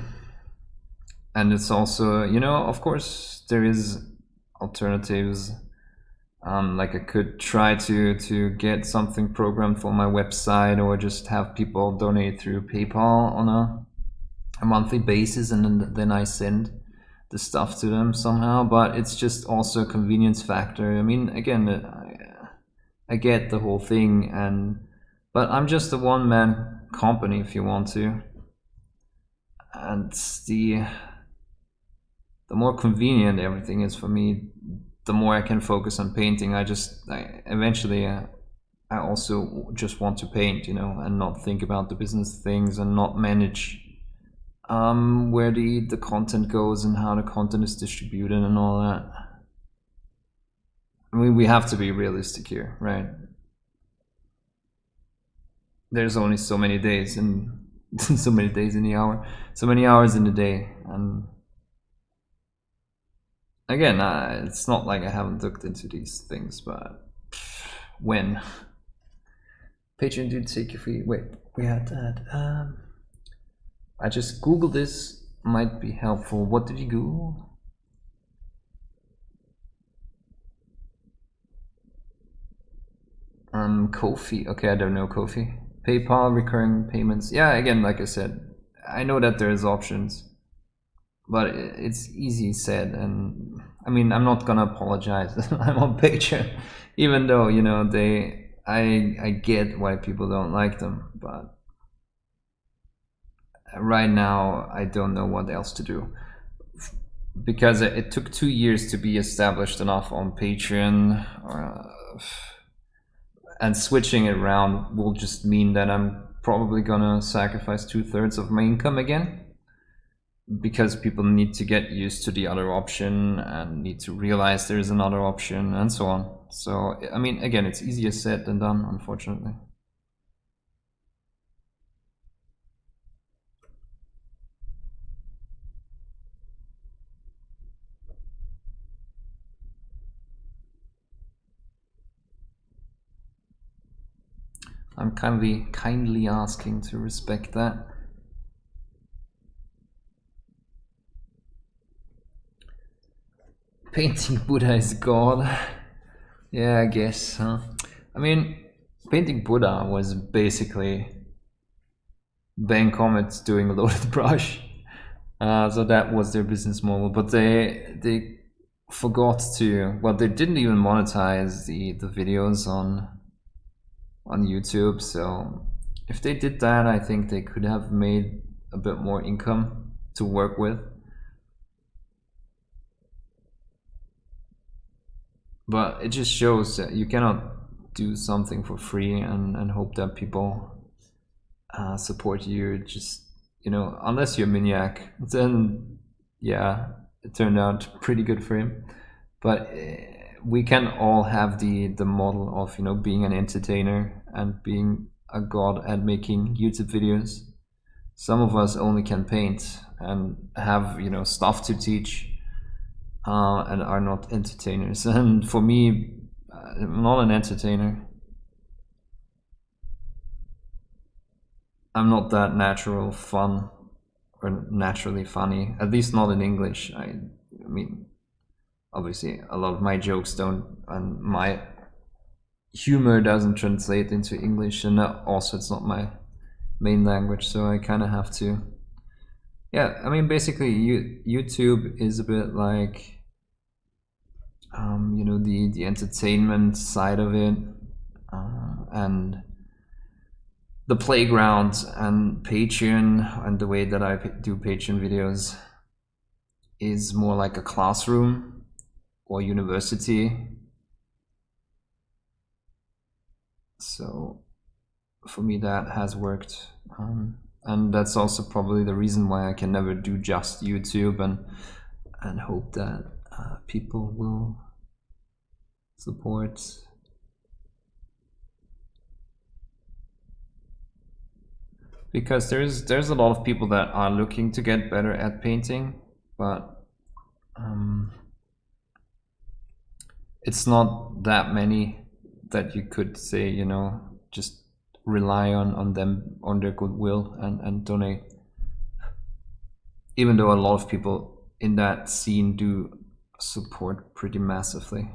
And it's also, you know, of course there is alternatives. Like I could try to get something programmed for my website, or just have people donate through PayPal on a monthly basis, and then I send the stuff to them somehow. But it's just also a convenience factor. I mean, again, I get the whole thing, but I'm just a one-man company, if you want to. and the more convenient everything is for me, the more I can focus on painting. Eventually I also just want to paint, you know, and not think about the business things and not manage where the content goes and how the content is distributed and all that. I mean, we have to be realistic here, right? There's only so many days and so many days in the hour, so many hours in the day, and again, it's not like I haven't looked into these things, but when Patreon did take your fee. Wait, we had that. I just googled this, might be helpful. What did you Google? Ko-fi. Okay, I don't know Ko-fi. PayPal, recurring payments. Yeah, again, like I said, I know that there's options, but it's easy said. And I mean, I'm not gonna apologize. I'm on Patreon, even though, you know, I get why people don't like them, but right now I don't know what else to do, because it took 2 years to be established enough on Patreon, and switching it around will just mean that I'm probably gonna sacrifice 2/3 of my income again, because people need to get used to the other option and need to realize there's another option and so on. So I mean, again, it's easier said than done, unfortunately. I'm kindly asking to respect that. Painting Buddha is God. Yeah, I guess, huh? I mean, painting Buddha was basically Ben Comets doing a loaded brush. So that was their business model, but they forgot to, well, they didn't even monetize the videos on YouTube. So if they did that, I think they could have made a bit more income to work with. But it just shows that you cannot do something for free and hope that people support you. Just, you know, unless you're Maniac, then yeah, it turned out pretty good for him. But we can all have the model of, you know, being an entertainer and being a god at making YouTube videos. Some of us only can paint and have, you know, stuff to teach, and are not entertainers. And for me, I'm not an entertainer. I'm not that natural fun or naturally funny, at least not in English. I mean, obviously a lot of my jokes don't, and my humor doesn't translate into English, and also it's not my main language, so I kind of have to, yeah, I mean, basically YouTube is a bit like, you know, the entertainment side of it, and the playground, and Patreon, and the way that I do Patreon videos is more like a classroom or university. So for me that has worked, and that's also probably the reason why I can never do just YouTube and hope that people will support. Because there's a lot of people that are looking to get better at painting, but it's not that many that you could say, you know, just rely on them, on their goodwill, and donate. Even though a lot of people in that scene do support pretty massively.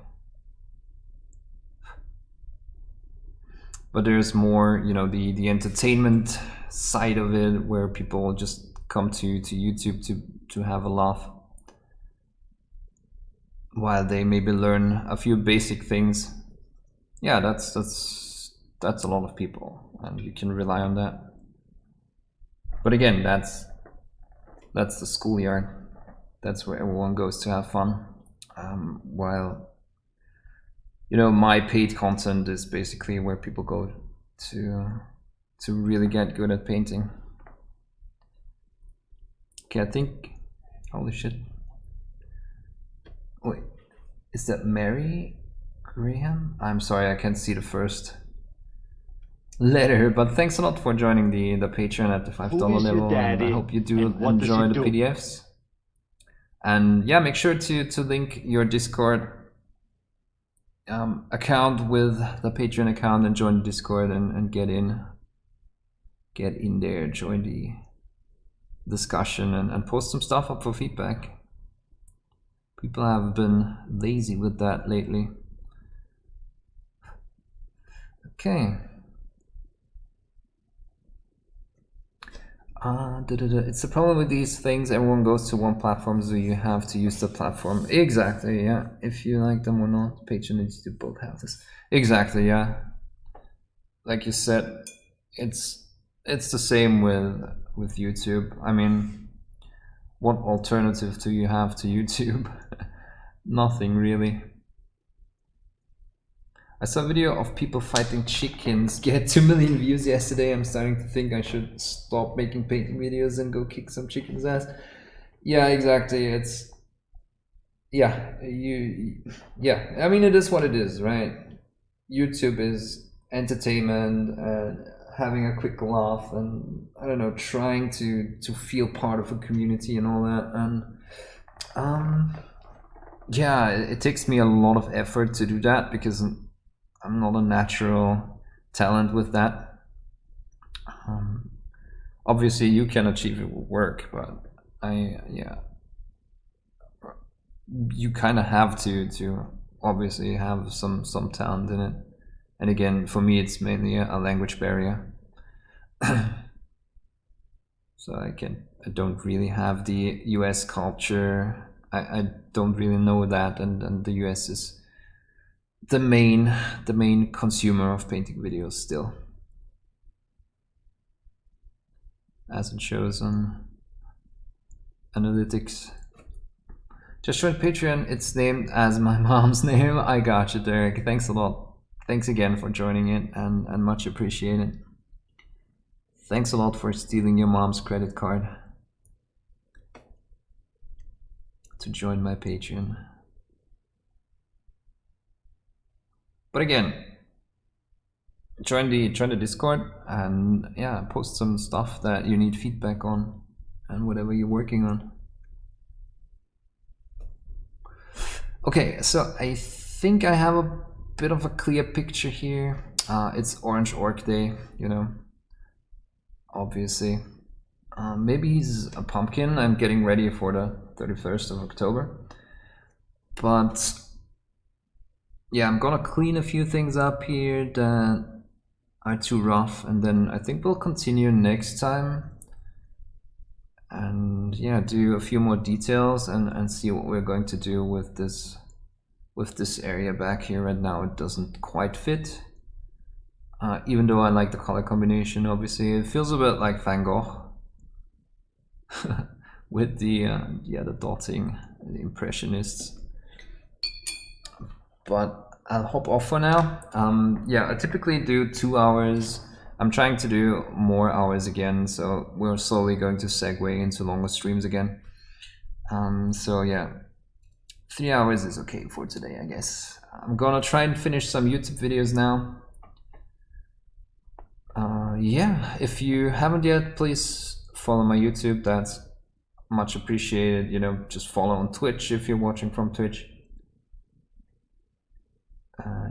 But there's more, you know, the entertainment side of it, where people just come to YouTube to have a laugh, while they maybe learn a few basic things. Yeah, that's a lot of people, and you can rely on that. But again, that's That's the schoolyard. That's where everyone goes to have fun. While, you know, my paid content is basically where people go to really get good at painting. Okay, I think, holy shit. Wait, is that Mary Graham? I'm sorry, I can't see the first letter, but thanks a lot for joining the Patreon at the $5 level, and I hope you do enjoy the PDFs. And yeah, make sure to link your Discord account with the Patreon account and join the Discord and get in there, join the discussion and post some stuff up for feedback. People have been lazy with that lately. Okay. It's the problem with these things. Everyone goes to one platform, so you have to use the platform. Exactly, yeah. If you like them or not, Patreon needs to both have this. Exactly, yeah. Like you said, it's the same with YouTube. I mean, what alternative do you have to YouTube? Nothing really. I saw a video of people fighting chickens get 2 million views yesterday. I'm starting to think I should stop making painting videos and go kick some chicken's ass. Yeah, exactly. It's yeah, I mean, it is what it is, right? YouTube is entertainment and having a quick laugh and, I don't know, trying to feel part of a community and all that. And yeah, it takes me a lot of effort to do that because I'm not a natural talent with that. Obviously you can achieve it with work, but you kind of have to obviously have some talent in it. And again, for me, it's mainly a language barrier. So I don't really have the US culture. I don't really know that, and the US is the main consumer of painting videos still, as it shows on analytics. Just joined Patreon. It's named as my mom's name. I got you, Derek. Thanks a lot. Thanks again for joining it, and much appreciated. Thanks a lot for stealing your mom's credit card to join my Patreon. But again, join the Discord and yeah, post some stuff that you need feedback on and whatever you're working on. Okay, so I think I have a bit of a clear picture here. It's Orange Orc Day, you know, obviously. Maybe he's a pumpkin. I'm getting ready for the 31st of October. But yeah, I'm gonna clean a few things up here that are too rough, and then I think we'll continue next time. And yeah, do a few more details and see what we're going to do with this area back here. Right now it doesn't quite fit. Even though I like the color combination, obviously it feels a bit like Van Gogh with the dotting, the Impressionists. But I'll hop off for now. Yeah, I typically do 2 hours. I'm trying to do more hours again, so we're slowly going to segue into longer streams again. So yeah, 3 hours is okay for today, I guess. I'm gonna try and finish some YouTube videos now. Yeah, if you haven't yet, please follow my YouTube. That's much appreciated. You know, just follow on Twitch if you're watching from Twitch.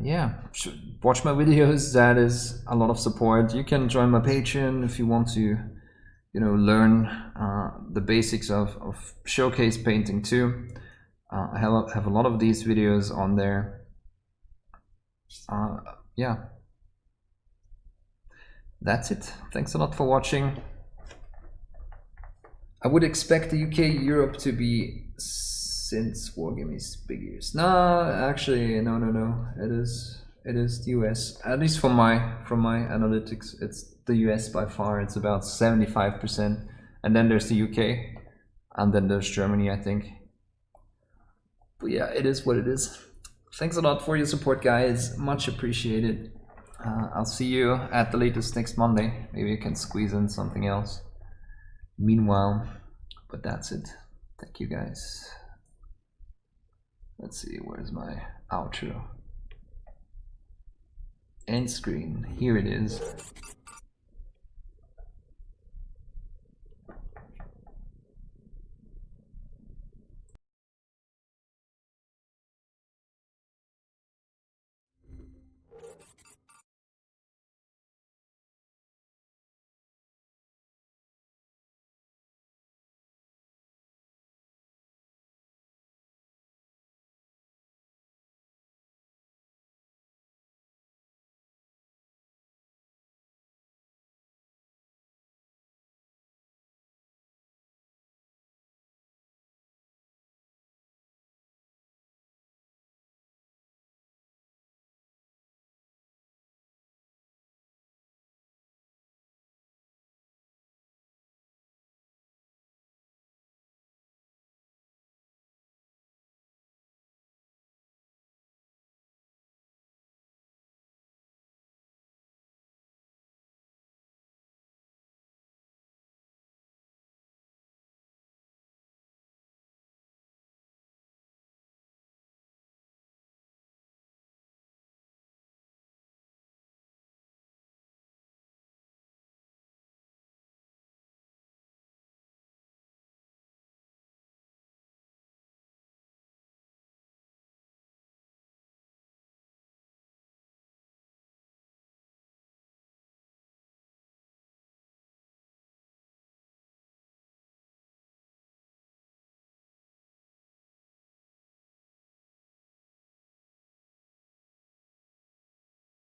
Yeah, watch my videos. That is a lot of support. You can join my Patreon if you want to, you know, learn the basics of showcase painting too. I have a lot of these videos on there. Yeah, that's it. Thanks a lot for watching. I would expect the UK Europe to be since Wargame is big years. No, actually, no. It is the US. At least from my analytics, it's the US by far. It's about 75%, and then there's the UK. and then there's Germany, I think. But yeah, it is what it is. Thanks a lot for your support, guys. Much appreciated. I'll see you at the latest next Monday. Maybe I can squeeze in something else meanwhile, but that's it. Thank you, guys. Let's see, where's my outro? End screen, here it is.